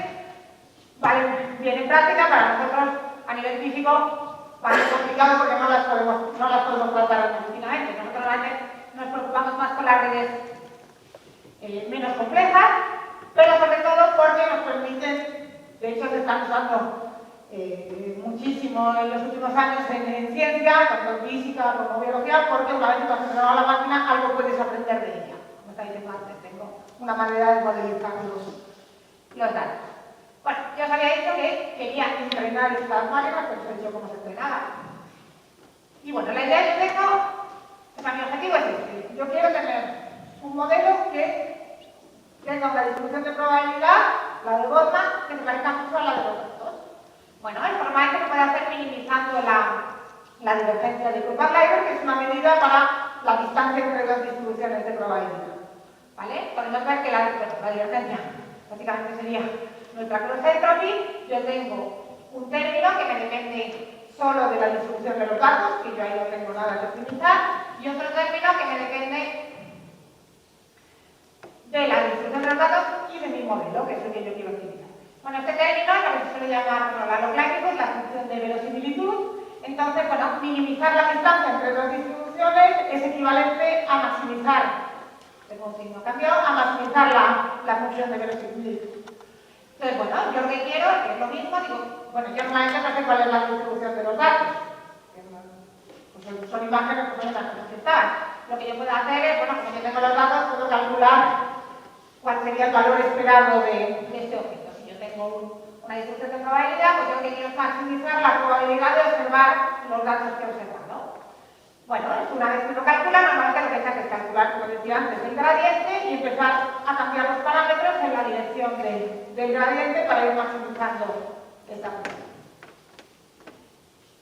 valen bien en práctica, para nosotros a nivel físico vale complicado porque no las podemos tratar medicamentos. Nosotros realmente nos preocupamos más con las redes menos complejas, pero sobre todo porque nos permiten, de hecho se están usando muchísimo en los últimos años en ciencia, tanto en física como en biología, porque una vez que tú has entrenado a la máquina, algo puedes aprender de ella. Como estaba diciendo antes, tengo una manera de modelizar los datos. Bueno, yo os había dicho que quería entrenar estas máquinas, pero os he dicho cómo se entrenaba. Y bueno, la idea que tengo, o sea, mi objetivo es este. Yo quiero tener un modelo que tenga una distribución de probabilidad, la de Goldman, que se parezca mucho a la de los datos. Bueno, el forma este se puede hacer minimizando la divergencia de Kuiper-Leibler, que es una medida para la distancia entre dos distribuciones de probabilidad. ¿Vale? Podemos ver que la divergencia básicamente sería nuestra cross entropy. Yo tengo un término que me depende solo de la distribución de los datos, que yo ahí no tengo nada que optimizar, y otro término que me depende de la distribución de los datos y de mi modelo, que es el que yo quiero optimizar. Bueno, este término lo que se suele llamar, lo clásico es la función de verosimilitud. Entonces, bueno, minimizar la distancia entre dos distribuciones es equivalente a maximizar, tengo un signo cambiado, a maximizar la función de verosimilitud. Entonces, bueno, yo lo que quiero, que es lo mismo, digo, bueno, yo normalmente no sé cuál es la distribución de los datos. Pues son imágenes que son las que están. Lo que yo puedo hacer es, bueno, como yo tengo los datos, puedo calcular cuál sería el valor esperado de este objeto. Si yo tengo una distribución de probabilidad, pues yo lo que quiero es maximizar la probabilidad de observar los datos que he observado. Bueno, una vez que lo calcula, normalmente lo que se hace es calcular, como decía antes, el gradiente y empezar a cambiar los parámetros en la dirección del gradiente para ir maximizando esta función.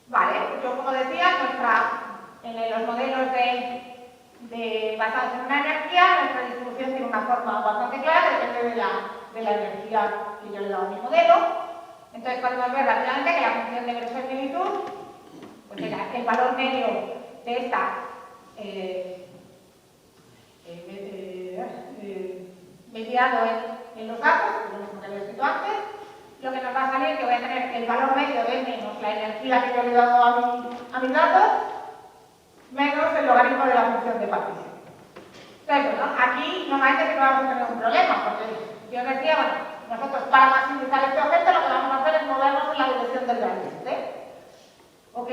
Vale, yo como decía, en los modelos basados en una energía, nuestra distribución tiene una forma bastante clara, depende de la energía que yo le he dado a mi modelo. Entonces podemos ver rápidamente que la función de verosimilitud, pues el valor medio de esta mediado en los datos, como había escrito antes, lo que nos va a salir es que voy a tener el valor medio de menos la energía que yo le he dado a mis datos, menos el logaritmo de la función de partición. Entonces, bueno, aquí normalmente sí que vamos a tener un problema, porque yo decía, bueno, nosotros para maximizar este objeto lo que vamos a hacer es movernos en la dirección del gradiente. ¿Ok?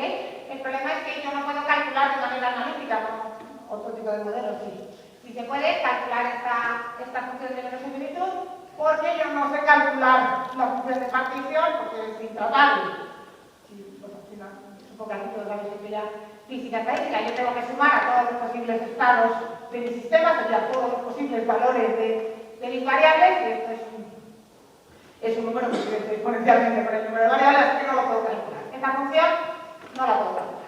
El problema es que yo no puedo calcular de manera analítica, como otro tipo de modelos, sí. Si se puede calcular esta función de verosimilitud, porque yo no sé calcular la función de partición, porque es intratable. Sí, bueno, supongo que aquí todos habéis estudiado física estadística, yo tengo que sumar a todos los posibles estados de mi sistema, sería todos los posibles valores de mis variables, y esto es un número que crece exponencialmente por el número de variables, así que no lo puedo calcular. Esta función no la puedo calcular.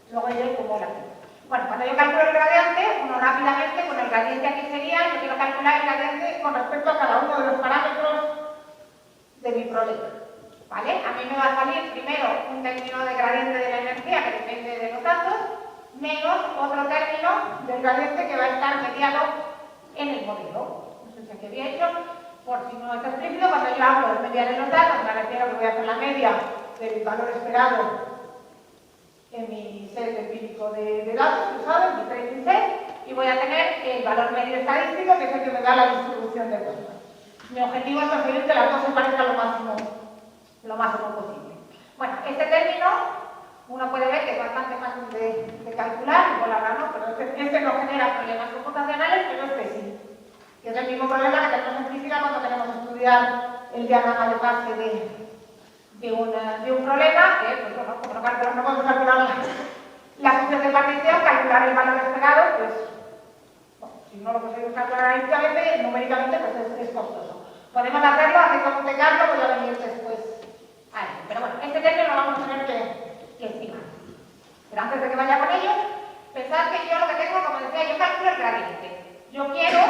Luego diré cómo la tengo. Bueno, cuando yo calculo el gradiente, uno rápidamente, con el gradiente aquí sería, yo quiero calcular el gradiente con respecto a cada uno de los parámetros de mi problema. ¿Vale? A mí me va a salir primero un término de gradiente de la energía que depende de los datos, menos otro término del gradiente que va a estar mediado en el modelo. No sé si aquí había hecho, por si no está explícito, cuando yo hablo de mediar en los datos, me refiero que voy a hacer la media del valor esperado en mi set empírico de datos que he usado, en mi training set, y voy a tener el valor medio estadístico, que es el que me da la distribución de Goldman. Mi objetivo es conseguir que las dos se parezcan lo máximo posible. Bueno, este término, uno puede ver que es bastante fácil de calcular, y por la verdad no, pero este no genera problemas computacionales, pero este sí. Que es el mismo problema que tenemos en física cuando queremos estudiar el diagrama de fase de un problema, que pues bueno, como no podemos calcular la función de partición, calcular el valor esperado, pues bueno, si no lo conseguimos calcular analíticamente, numéricamente pues es costoso. Podemos hacerlo, hacer con Monte Carlo, voy a venir después a ello. Pero bueno, este término lo vamos a tener que estimar. Pero antes de que vaya con ello, pensad que yo lo que tengo, como decía, yo calculo el gradiente. Yo quiero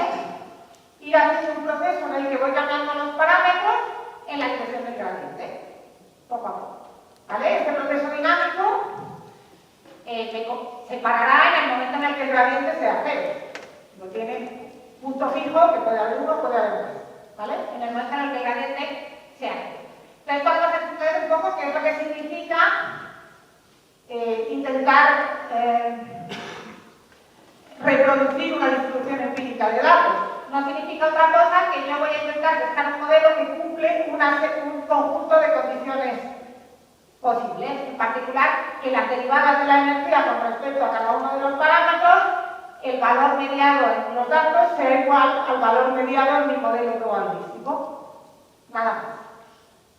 ir haciendo un proceso en el que voy cambiando los parámetros en la dirección del gradiente. Poco a poco. ¿Vale? Este proceso dinámico se parará en el momento en el que el gradiente sea cero. No tiene punto fijo, que puede haber uno, puede haber más. ¿Vale? En el momento en el que el gradiente sea cero. Entonces, cuando se estudia un poco qué es lo que significa intentar reproducir una distribución empírica de datos. no significa otra cosa que yo voy a intentar buscar un modelo que cumple un conjunto de condiciones posibles. En particular, que las derivadas de la energía con respecto a cada uno de los parámetros, el valor mediado en los datos sea igual al valor mediado en mi modelo probabilístico. Nada más.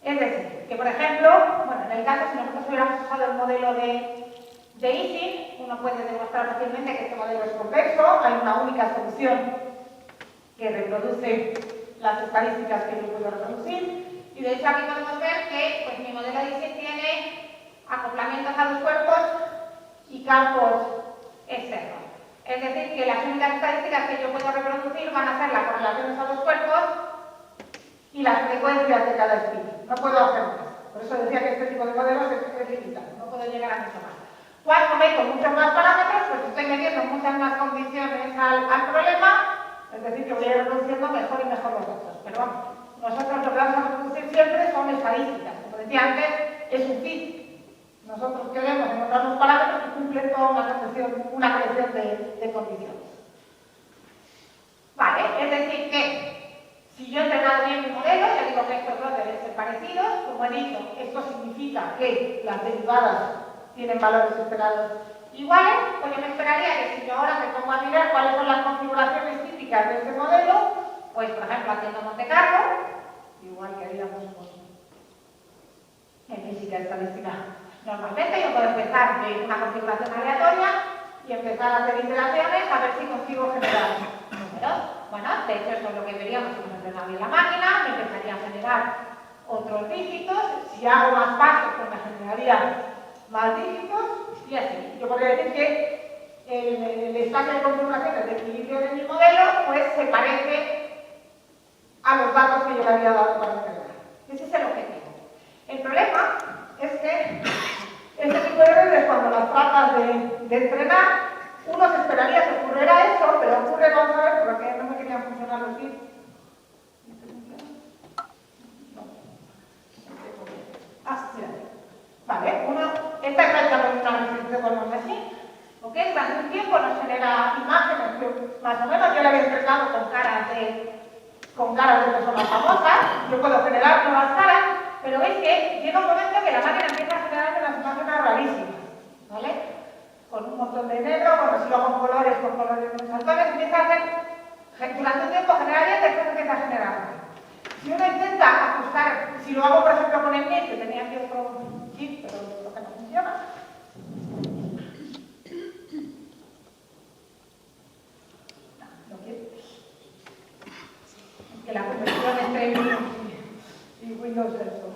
Es decir, que por ejemplo, bueno, en el caso, si nosotros hubiéramos usado el modelo de Ising, uno puede demostrar fácilmente que este modelo es convexo, hay una única solución que reproduce las estadísticas que yo puedo reproducir, y de hecho aquí podemos ver que pues, mi modelo de Ising tiene acoplamientos a los cuerpos y campos externos. Es decir, que las únicas estadísticas que yo puedo reproducir van a ser las correlaciones a los cuerpos y las frecuencias de cada espíritu. No puedo hacer más. Por eso decía que este tipo de modelos es limitado, no puedo llegar a mucho más. Cuando meto muchos más parámetros, pues estoy metiendo muchas más condiciones al problema, es decir, que voy a ir reproduciendo mejor y mejor los datos. Pero vamos, nosotros lo que vamos a reproducir siempre son estadísticas. Como decía antes, es un fit. Nosotros queremos encontrar los parámetros que cumplen toda una colección de condiciones. Vale, es decir que si yo he entrenado bien mi modelo, ya digo que estos dos deben ser parecidos, como he dicho, esto significa que las derivadas tienen valores esperados iguales, pues yo me esperaría que si yo ahora me pongo a mirar cuáles son las configuraciones típicas de este modelo, pues por ejemplo haciendo Monte Carlo, igual que haríamos en física estadística. Normalmente yo puedo empezar de una configuración aleatoria y empezar a hacer iteraciones a ver si consigo generar números. Bueno, de hecho eso es lo que veríamos si me entrenaba bien la máquina, me empezaría a generar otros dígitos, si hago más pasos pues me generaría más dígitos y así. Yo podría decir que el espacio de configuraciones de equilibrio de mi modelo pues se parece a los datos que yo le había dado para entrenar. Ese es el objetivo. El problema es que este tipo de redes, cuando las tratas de entrenar, uno se esperaría que ocurriera eso, pero ocurre, vamos a ver, porque no me querían funcionar los kits. Sí. Vale, esta es una referencia con los machines, ¿ok? Durante un tiempo nos genera imágenes, que más o menos yo le había entrenado con caras de personas famosas, yo puedo generar nuevas caras, pero veis que llega un momento que la máquina empieza a generar unas imágenes rarísimas, ¿vale? Con un montón de negro, bueno, si lo hago con colores de saltones, empieza a hacer, durante un tiempo genera bien, después empieza a generar. Si uno intenta ajustar, si lo hago por ejemplo con el NIT, que tenía aquí otro chip, pero lo que no funciona. No quiero. Que la conversión entre Linux y Windows es eso.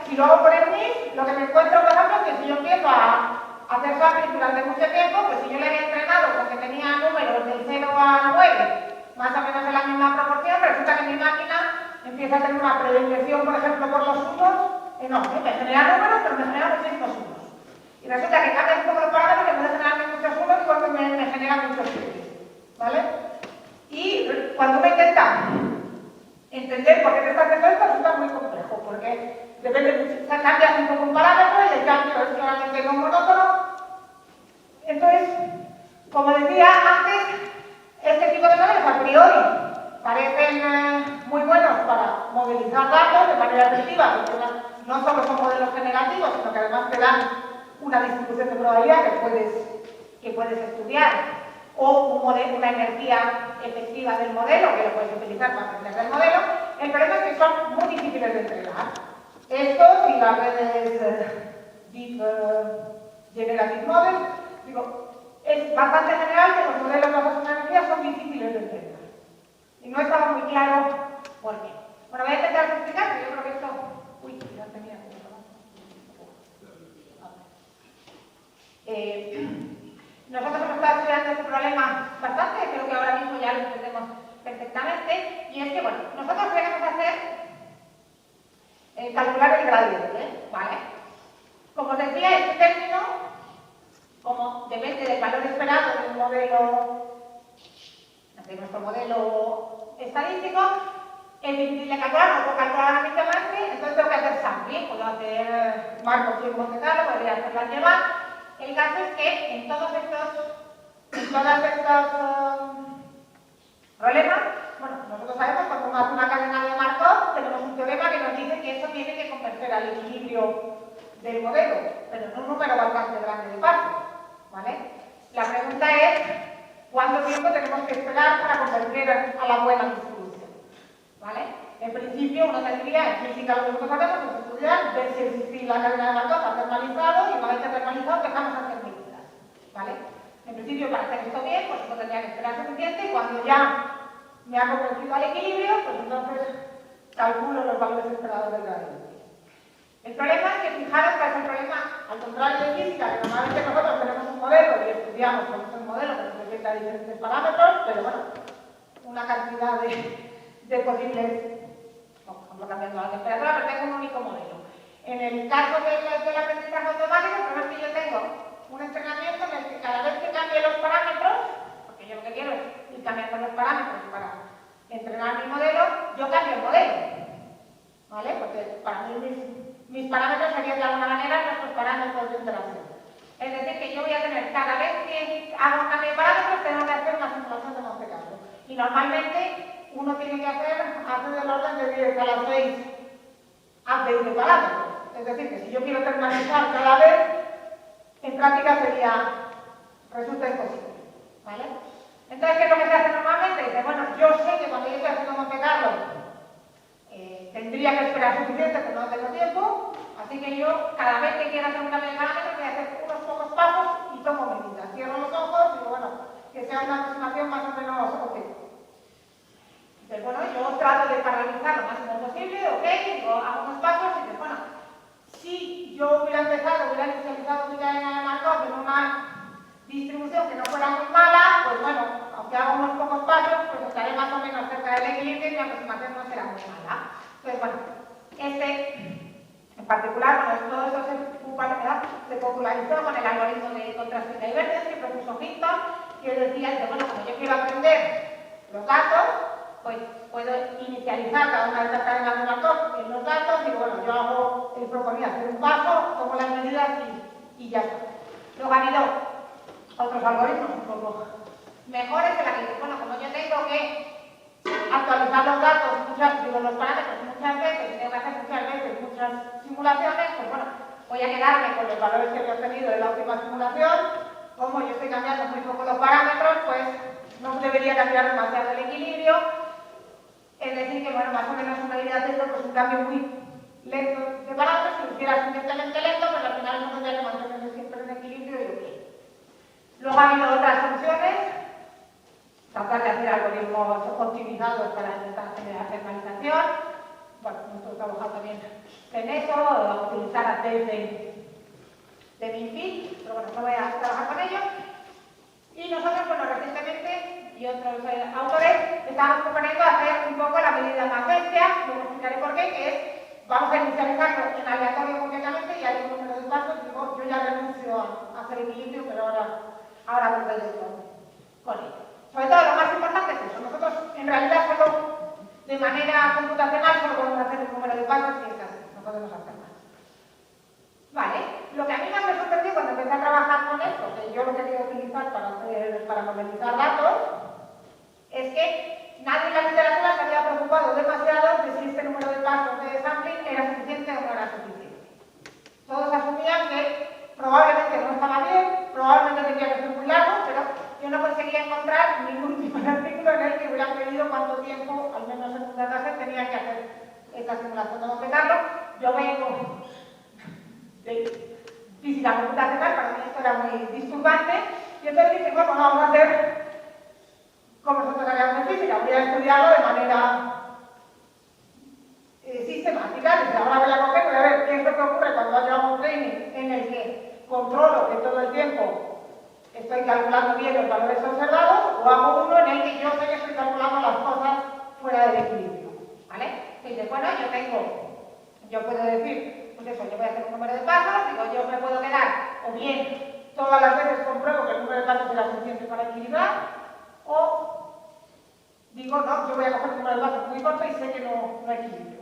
Si lo hago por el NIT, lo que me encuentro, por ejemplo, es que si yo empiezo a hacer sampling durante mucho tiempo, pues si yo le había entrenado porque tenía números del 0 al 9, más o menos en la misma proporción, resulta que mi máquina empieza a tener una predilección, por ejemplo, por los unos enorme. Me genera números, pero me genera muchísimos unos. Y resulta que cambia un poco los parámetros, que en vez de generarme muchos unos, igual me genera muchos ceros. ¿Vale? Y cuando uno intenta entender por qué te está haciendo esto, resulta muy complejo, porque depende, cambias un poco un parámetro y el cambio es claramente no monótono. Entonces, como decía antes, este tipo de modelos a priori parecen muy buenos para modelizar datos de manera efectiva, porque no solo son modelos generativos, sino que además te dan una distribución de probabilidad que puedes estudiar, o una energía efectiva del modelo que lo puedes utilizar para aprender del modelo. El problema es que son muy difíciles de entrenar. Estos y las redes Deep Generative Model, digo, es bastante general que los modelos basados en energía son difíciles de entrenar. Y no estaba muy claro por qué. Bueno, voy a intentar explicar, pero yo creo que esto... Uy, ya tenía... Nosotros hemos estado estudiando este problema bastante, creo que ahora mismo ya lo entendemos perfectamente, y es que, bueno, nosotros queremos hacer calcular el gradiente, ¿vale? Como os decía, este término, como depende del valor esperado de nuestro modelo estadístico, es difícil de calcular, no puedo calcular rápidamente, entonces tengo que hacer sampling, puedo hacer marcos y Monte Carlo, podría hacerla llevar. El caso es que en todas estas ¿Problema? Bueno, nosotros sabemos que cuando uno hace una cadena de Markov tenemos un teorema que nos dice que eso tiene que converger al equilibrio del modelo, pero no un número bastante grande de pasos, ¿vale? La pregunta es, ¿cuánto tiempo tenemos que esperar para converger a la buena distribución? ¿Vale? En principio, uno tendría, en física lo que nosotros hacemos es estudiar, ver si la cadena de Markov ha termalizado y una vez que ha termalizado dejamos hacer medidas, ¿vale? En principio, para hacer esto bien, pues uno tendría que esperar suficiente y cuando ya me ha convertido al equilibrio, pues entonces calculo los valores esperados del gradiente. El problema es que fijaros que es el problema, al contrario de física, que normalmente nosotros tenemos un modelo y estudiamos con ese modelo que nos detecta diferentes parámetros, pero bueno, una cantidad de posibles, por ejemplo, cambiando la temperatura, pero tengo un único modelo. En el caso del aprendizaje automático, el problema es que yo tengo un entrenamiento en el que cada vez que cambie los parámetros, porque yo lo que quiero es ir cambiando los parámetros y para entrenar mi modelo, yo cambio el modelo, ¿vale? Porque para mí mis parámetros serían de alguna manera nuestros parámetros de interacción. Es decir, que yo voy a tener, cada vez que hago un cambio de parámetros, tengo que hacer una simulación de Monte Carlo. Y normalmente uno tiene que hacer del orden de 10 a la 6 updates de parámetros. Es decir, que si yo quiero terminalizar cada vez, en práctica resulta imposible, ¿vale? Entonces, ¿qué es lo que se hace normalmente? Dice, bueno, yo sé que cuando yo estoy haciendo Monte Carlo tendría que esperar suficiente, pero no tengo tiempo, así que yo, cada vez que quiera hacer un cambio de parámetro, voy a hacer unos pocos pasos y tomo medidas. Cierro los ojos y digo, bueno, que sea una aproximación más o menos óptima. Entonces, bueno, yo trato de paralizar lo máximo posible, ok, digo, hago unos pasos y digo, bueno, si yo hubiera inicializado mi cadena de Markov en una distribución que no fuera muy mala, pues bueno, aunque haga unos pocos pasos, pues estaré más o menos cerca del equilibrio y mi aproximación no será muy mala. Entonces, bueno, en particular, bueno, todo esto se popularizó con el algoritmo de contraste y divergencia que propuso Hinton, que decía que, bueno, como yo quiero aprender los datos, pues puedo inicializar cada una de estas cadenas de Markov en los datos y, bueno, yo proponía hacer un paso, tomo las medidas y ya está. Luego ha habido otros algoritmos un poco mejores en la que, bueno, como yo tengo que actualizar los datos, los parámetros muchas veces, tengo que hacer muchas simulaciones, pues bueno, voy a quedarme con los valores que he obtenido de la última simulación. Como yo estoy cambiando muy poco los parámetros, pues no debería cambiar demasiado el equilibrio. Es decir, que bueno, más o menos uno iría haciendo pues, un cambio muy lento de parámetros, si lo hiciera suficientemente lento, pues al final no tendría que mantenerse siempre en equilibrio y ok. Luego ha habido otras funciones, tratar de hacer algoritmos optimizados para intentar generar personalización. Bueno, nosotros trabajamos también en eso, utilizar ATs de MinFit, pero bueno, no voy a trabajar con ello. Y nosotros, bueno, recientemente, y otros autores, estamos proponiendo hacer un poco la medida más bestia, luego explicaré por qué, que es, vamos a inicializarlo en aleatorio completamente y hay un número de pasos, digo, yo ya renuncio a hacer equilibrio, pero ahora volveré con ello. Sobre todo, lo más importante es eso. Nosotros, en realidad, solo de manera computacional, solo podemos hacer un número de pasos y es así, no podemos hacer más. Vale, lo que a mí más me sorprendió cuando empecé a trabajar con esto, que yo lo quería utilizar para modelizar datos, es que nadie en la literatura se había preocupado demasiado de si este número de pasos de sampling era suficiente o no era suficiente. Todos asumían que probablemente no estaba bien, probablemente tendría que ser muy largo, pero yo no conseguía encontrar ningún tipo de artículo en el que hubiera pedido cuánto tiempo, al menos en un dataset, tenía que hacer esta simulación de Monte Carlo. Yo vengo de física computacional, para mí esto era muy disturbante, y entonces dije, bueno, vamos a hacer como nosotros haríamos en física, voy a estudiarlo de manera sistemática, desde ahora voy a coger, voy a ver qué es lo que ocurre cuando yo hago un training en el que controlo que todo el tiempo estoy calculando bien los valores observados, o hago uno en el que yo sé que estoy calculando las cosas fuera del equilibrio, ¿vale? Entonces, bueno, yo puedo decir, pues eso, yo voy a hacer un número de pasos, digo, yo me puedo quedar, o bien todas las veces compruebo que el número de pasos será suficiente para equilibrar, o digo, no, yo voy a coger un número de pasos muy corto y sé que no equilibrio.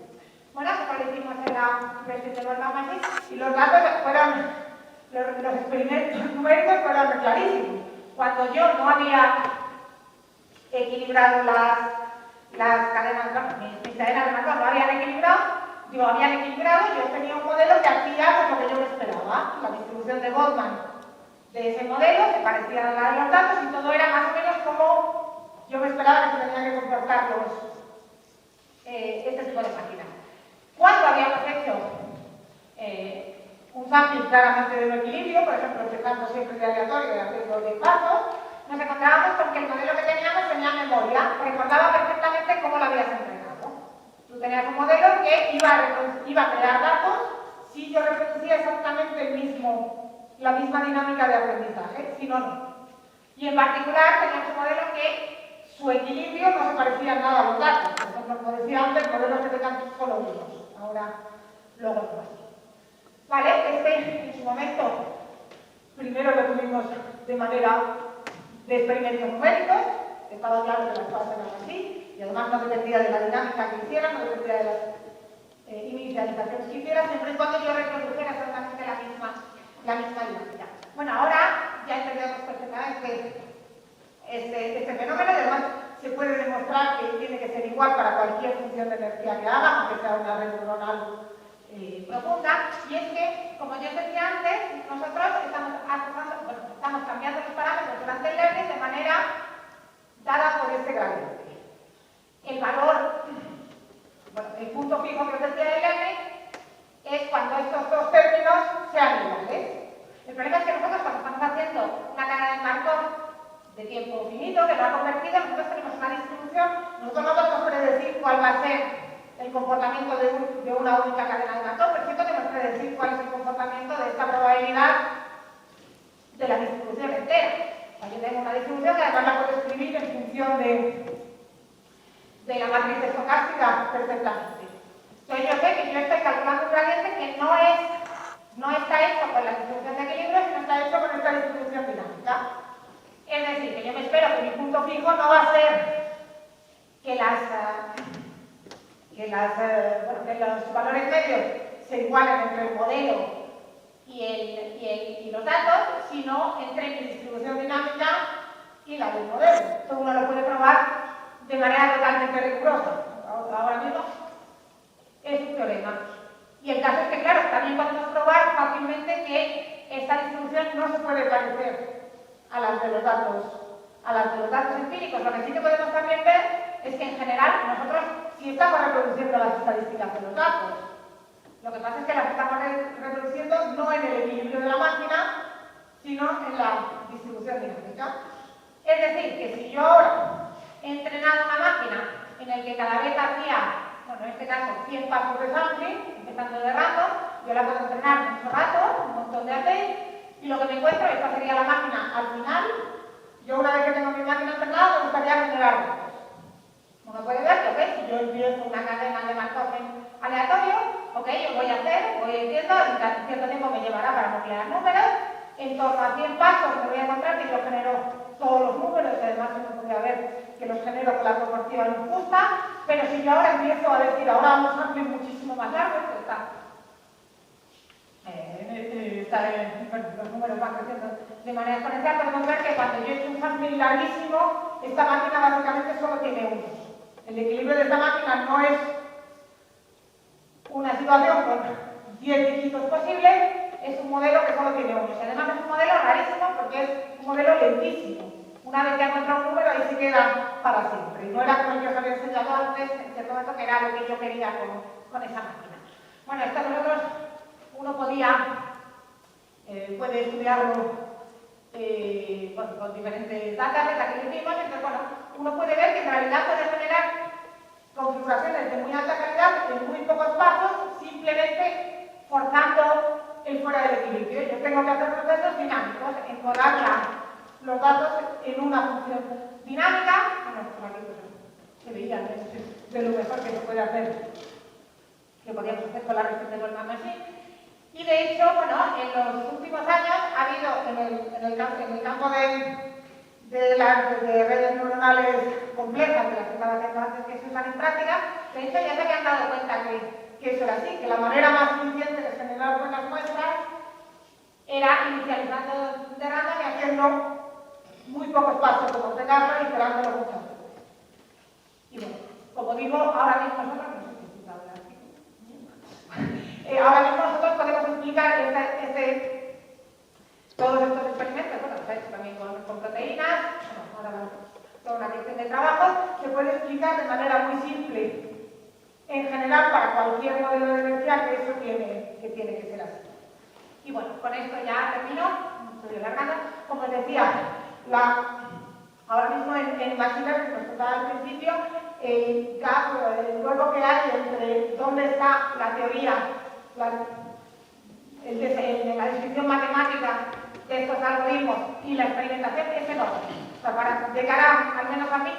Bueno, eso lo hicimos en la versión de los Mathematics y los datos fueron, los experimentos numéricos fueron clarísimos. Cuando yo no había equilibrado las cadenas, mis cadenas de marcador no habían equilibrado, yo tenía un modelo que hacía pues, lo que yo me esperaba. La distribución de Goldman de ese modelo se parecía a la de los datos y todo era más o menos como yo me esperaba que se tenían que comportar este tipo de máquinas. Cuando habíamos hecho un sampling claramente de un equilibrio, por ejemplo, empezando siempre de aleatorio y haciendo 10 pasos, nos encontrábamos con que el modelo que teníamos tenía memoria, recordaba perfectamente cómo lo habías entrenado. Tú tenías un modelo que iba a crear datos si yo reproducía exactamente la misma dinámica de aprendizaje, si no, no. Y en particular teníamos un modelo que su equilibrio no se parecía nada a los datos. Por ejemplo, como decía antes, modelos que tengan solo unos. Ahora, luego lo más. Vale, en su momento, primero lo tuvimos de manera de experimentos numéricos, estaba claro que las cosas eran así, y además no dependía de la dinámica que hiciera, no dependía de las inicializaciones que hiciera, siempre y cuando yo reprodujera exactamente la misma dinámica. Bueno, ahora ya entendemos perfectamente este fenómeno, y además se puede demostrar que tiene que ser igual para cualquier función de energía que haga, aunque sea una red neuronal profunda, y es que, como yo decía antes, nosotros estamos cambiando los parámetros durante el learning de manera dada por este gradiente. El valor, el punto fijo que os decía del learning es cuando estos dos términos sean iguales. El problema es que nosotros cuando estamos haciendo una cadena de Markov de tiempo finito, que lo ha convertido, nosotros tenemos una distribución, nosotros no podemos predecir cuál va a ser el comportamiento de una única cadena de Markov, pero sí podemos predecir cuál es el comportamiento de esta probabilidad de la distribución entera. Aquí tengo una distribución que además la puedo escribir en función de la matriz estocástica perfectamente. Entonces yo sé que yo estoy calculando un gradiente que no está hecho con la distribución de equilibrio, sino está hecho con esta distribución dinámica. Es decir, que yo me espero que mi punto fijo no va a ser que los valores medios se igualen entre el modelo y los datos, sino entre mi distribución dinámica y la del modelo. Esto uno lo puede probar de manera totalmente rigurosa. Ahora mismo es un teorema. Y el caso es que, claro, también podemos probar fácilmente que esta distribución no se puede parecer a las de los datos empíricos. Lo que sí que podemos también ver es que en general nosotros sí estamos reproduciendo las estadísticas de los datos. Lo que pasa es que las estamos reproduciendo no en el equilibrio de la máquina, sino en la distribución dinámica. Es decir, que si yo ahora he entrenado una máquina en la que cada vez hacía, en este caso 100 pasos de sampling, empezando de random, yo la puedo entrenar mucho rato, un montón de API, y lo que me encuentro, esta sería la máquina al final. Yo una vez que tengo mi máquina entrenada, me gustaría generar datos. Uno puede ver que, si yo empiezo una cadena de Markov aleatorio, yo voy haciendo, y cada cierto tiempo me llevará para nuclear números, en torno a 100 pasos me voy a encontrar que yo genero todos los números, y además uno podría ver que los genero con la proporción justa, pero si yo ahora empiezo a decir, ahora vamos a ampliar muchísimo más largo, los números van creciendo de manera exponencial, podemos ver que cuando yo he hecho un sampling larguísimo, esta máquina básicamente solo tiene unos. El equilibrio de esta máquina no es una situación con 10 dígitos posibles, es un modelo que solo tiene unos. Y además es un modelo rarísimo porque es un modelo lentísimo. Una vez que ha encontrado un número, ahí se queda para siempre. Y no era como el que os había enseñado antes, en cierto momento, que era lo que yo quería con esa máquina. Bueno, esto nosotros, uno puede estudiarlo con diferentes datasets que hicimos. Entonces, uno puede ver que en realidad puede generar configuraciones de muy alta calidad en muy pocos pasos, simplemente forzando el fuera del equilibrio. Yo tengo que hacer procesos dinámicos, encodar los datos en una función dinámica. Aquí se veía de lo mejor que se puede hacer, que podíamos hacer con la región de Goldman Machine. Y de hecho, en los últimos años ha habido en el campo de redes neuronales complejas, de las que estaba haciendo antes, que se usan en práctica, de hecho ya se habían dado cuenta que eso era así, que la manera más eficiente de generar buenas muestras era inicializando de random y haciendo muy pocos pasos como ordenarlo y esperándolo muchas veces. digo, ahora mismo nosotros, no sé si está de artículo. Ahora mismo nosotros podemos explicar todos estos experimentos, bueno, se ha hecho también con proteínas, bueno, ahora toda una cuestión de trabajo, se puede explicar de manera muy simple, en general, para cualquier modelo de energía, que eso tiene que ser así. Y bueno, con esto ya termino, no estoy alargando. Como os decía, ahora mismo en Machine, que nos contaba al principio, el hueco que hay entre dónde está la teoría, la descripción matemática de estos algoritmos y la experimentación es enorme. O sea, de cara, al menos a mí,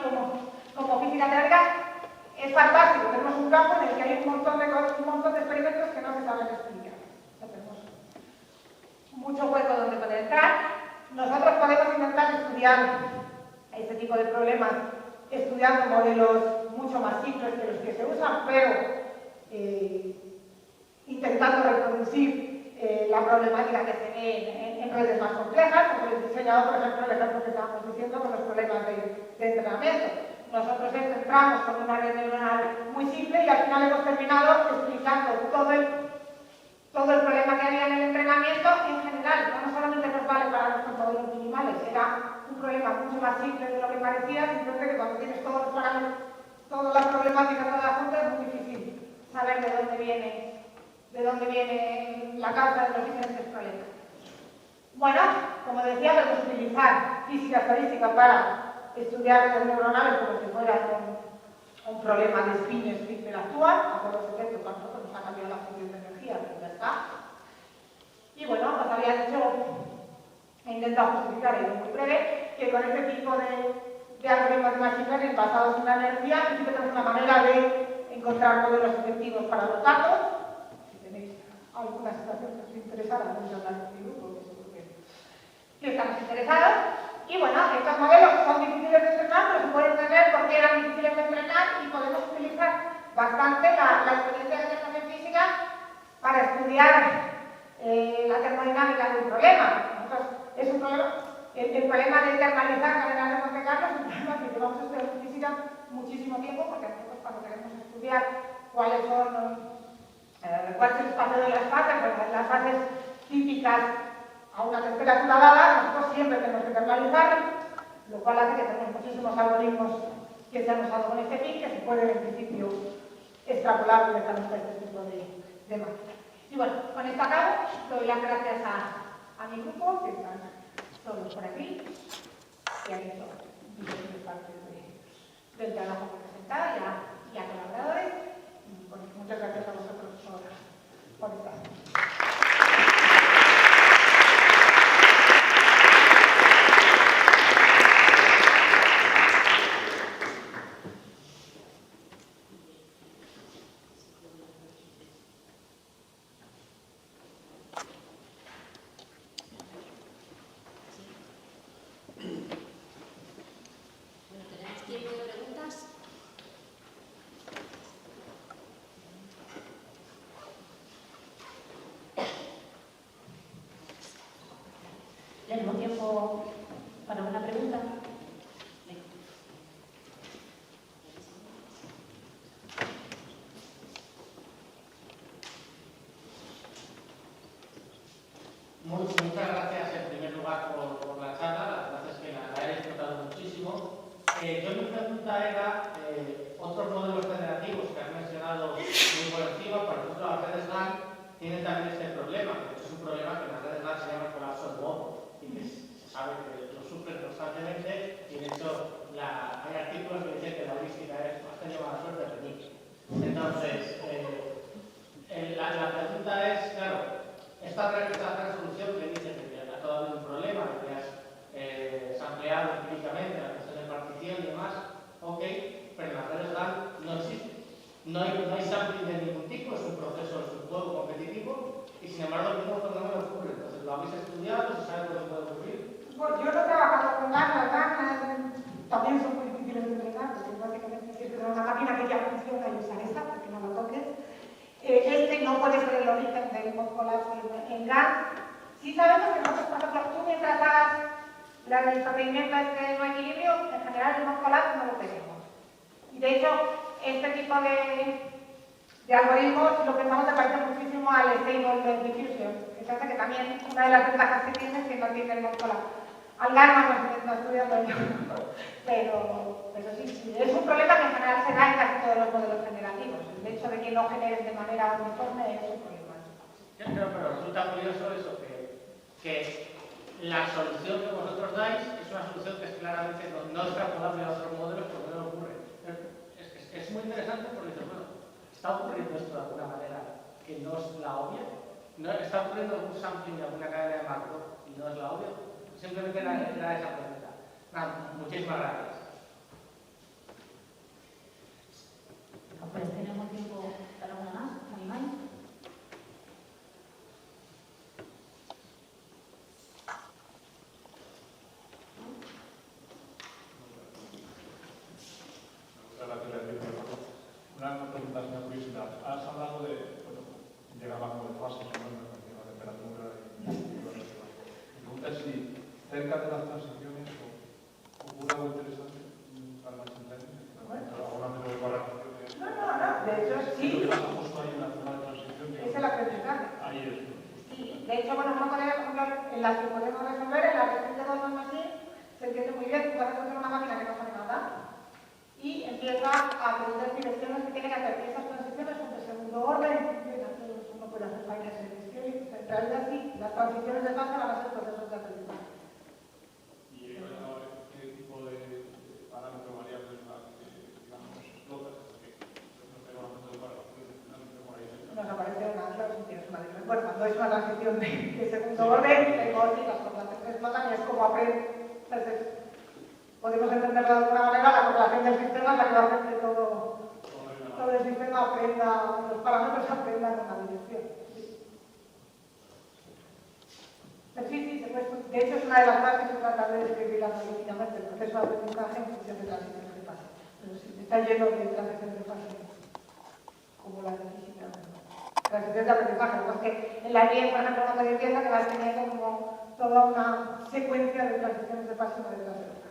como física teórica, es fantástico. Tenemos un campo en el que hay un montón de experimentos que no se saben explicar. O sea, tenemos mucho hueco donde poder entrar. Nosotros podemos intentar estudiar este tipo de problemas estudiando modelos mucho más simples que los que se usan, pero intentando reproducir la problemática que se ve en redes más complejas, como el diseñador, por ejemplo, el ejemplo que estábamos diciendo con los problemas de entrenamiento. Nosotros entramos con una red neuronal muy simple y al final hemos terminado explicando todo el problema que había en el entrenamiento en general. No solamente nos vale para nuestros modelos minimales, era un problema mucho más simple de lo que parecía, simplemente que cuando tienes todos los parámetros, toda la problemática toda junta, es muy difícil saber de dónde viene la causa de los diferentes problemas. Bueno, como decía, podemos utilizar física estadística para estudiar redes neuronales como si fuera un problema de spin hiperactúa, a todos los efectos, para nosotros nos ha cambiado la función de energía, pero ya está. Y bueno, os había dicho, he intentado justificar, y es muy breve, que con este tipo de algoritmos de machine learning basados en la energía, sí que tenemos una manera de encontrar modelos efectivos para los datos. Si tenéis alguna situación que os interesara, podéis hablar con mi grupo, que seguro que estamos interesados. Y bueno, estos modelos son difíciles de entrenar, pero se pueden entender por qué eran difíciles de entrenar y podemos utilizar bastante la experiencia que tenemos en física para estudiar la termodinámica de un problema. Entonces, es un problema, el problema de internalizar cadenas de Monte Carlo es un problema que llevamos estudiando en física muchísimo tiempo, porque nosotros cuando queremos estudiar cuál es el espacio de las fases, pues las fases típicas a una temperatura dada, nosotros siempre tenemos que internalizar, lo cual hace que tenemos muchísimos algoritmos que se han usado con este fin, que se pueden en principio extrapolar directamente a este tipo de máquinas. Y bueno, con esto acabo, doy las gracias a mi grupo, que están todos por aquí, que han hecho diferentes partes del trabajo que he presentado y a colaboradores. Y bueno, muchas gracias a vosotros por estar.
¿Tenemos tiempo para una pregunta?
Muchas gracias en primer lugar por la charla, la verdad es que la he disfrutado muchísimo. Yo mi pregunta era, otros modelos generativos que has mencionado muy por encima, por ejemplo las redes LAN, tienen también este problema, que es un problema que en las redes LAN se llama colapso de modo, y que se sabe que lo sufren constantemente, y de hecho hay artículos que dicen que la heurística has tenido mala suerte de venir. Entonces, la pregunta es, claro, esta resolución que dice que ha todavía un problema, que has sampleado empíricamente la cuestión de partición y demás, ok, pero en las redes LAN no existe. No hay sampling de ningún tipo, es un proceso, es un juego competitivo, y sin embargo el mismo fenómeno ocurre. Entonces, ¿lo habéis estudiado? ¿Se sabe lo que puede ocurrir?
Bueno, yo no he trabajado con GAN, las GAN también son muy difíciles de entrenar, porque básicamente tienes que tener una máquina que ya funciona y usar esta, porque no lo toques. Este no puede ser el origen del mod collapse en GAN. Sí sabemos que nosotros, por ejemplo, tú mientras hagas el procedimiento de no equilibrio, en general el mod collapse no lo tenemos. Y de hecho, este tipo de algoritmos lo pensamos se parece muchísimo al Stable Diffusion, que se hace que también una de las ventajas que tiene es que no tiene el motor al gamma, no estudiando yo. Pero sí, es un problema que en general se da en casi todos los modelos generativos. El hecho de que no generes de manera uniforme es un problema.
Yo creo, pero resulta curioso eso, que la solución que vosotros dais es una solución que es claramente no extrapolable a otros modelos porque no ocurre. Es muy interesante porque dices, bueno, ¿está ocurriendo esto de alguna manera que no es la obvia? ¿No está ocurriendo un sampling de alguna cadena de macro y no es la obvia? Simplemente era esa pregunta. Muchísimas gracias.
Pues tenemos tiempo para una más, ¿animáis?
Una pregunta, señor curiosidad. Has hablado de, llegar a de fases, la temperatura y la pregunta es si cerca de las transiciones ocurre algo interesante para las centrales. ¿Alguna vez de corrección?
No, de hecho sí.
¿Qué pasa justo ahí en la zona de transición?
Es el aprendizaje.
Ahí es.
Sí, de hecho, bueno, una manera, por ejemplo, en las que podemos resolver, en la que de dos normas así, se entiende muy bien. Puedes hacer una máquina que no sabe nada y empieza a aprender direcciones que tiene que hacer. Esas transiciones son de segundo orden. Uno puede hacer fines en en realidad sí, las transiciones de fase van a ser procesos de aprendizaje.
¿Y qué tipo de parámetro variable es la que, digamos, explotas? No tengo la foto de
Nos aparece una, claro, si tienes una diferencia. Bueno, cuando es una transición de segundo orden, tengo sí, las correlaciones que explotan y es como aprende. Entonces, podemos entenderlo de alguna manera, la correlación del sistema es la que va a hacer que todo el sistema aprenda, los parámetros aprendan en la dirección. Sí, de hecho es una de las cosas que se trata de describir analíticamente, el proceso de aprendizaje en función de transiciones de fase. Pero sí, está lleno de transiciones de fase, como la de física. Transiciones de aprendizaje, además que en la RIE, por ejemplo, no te empieza que vas teniendo como toda una secuencia de transiciones de fase una detrás de otra.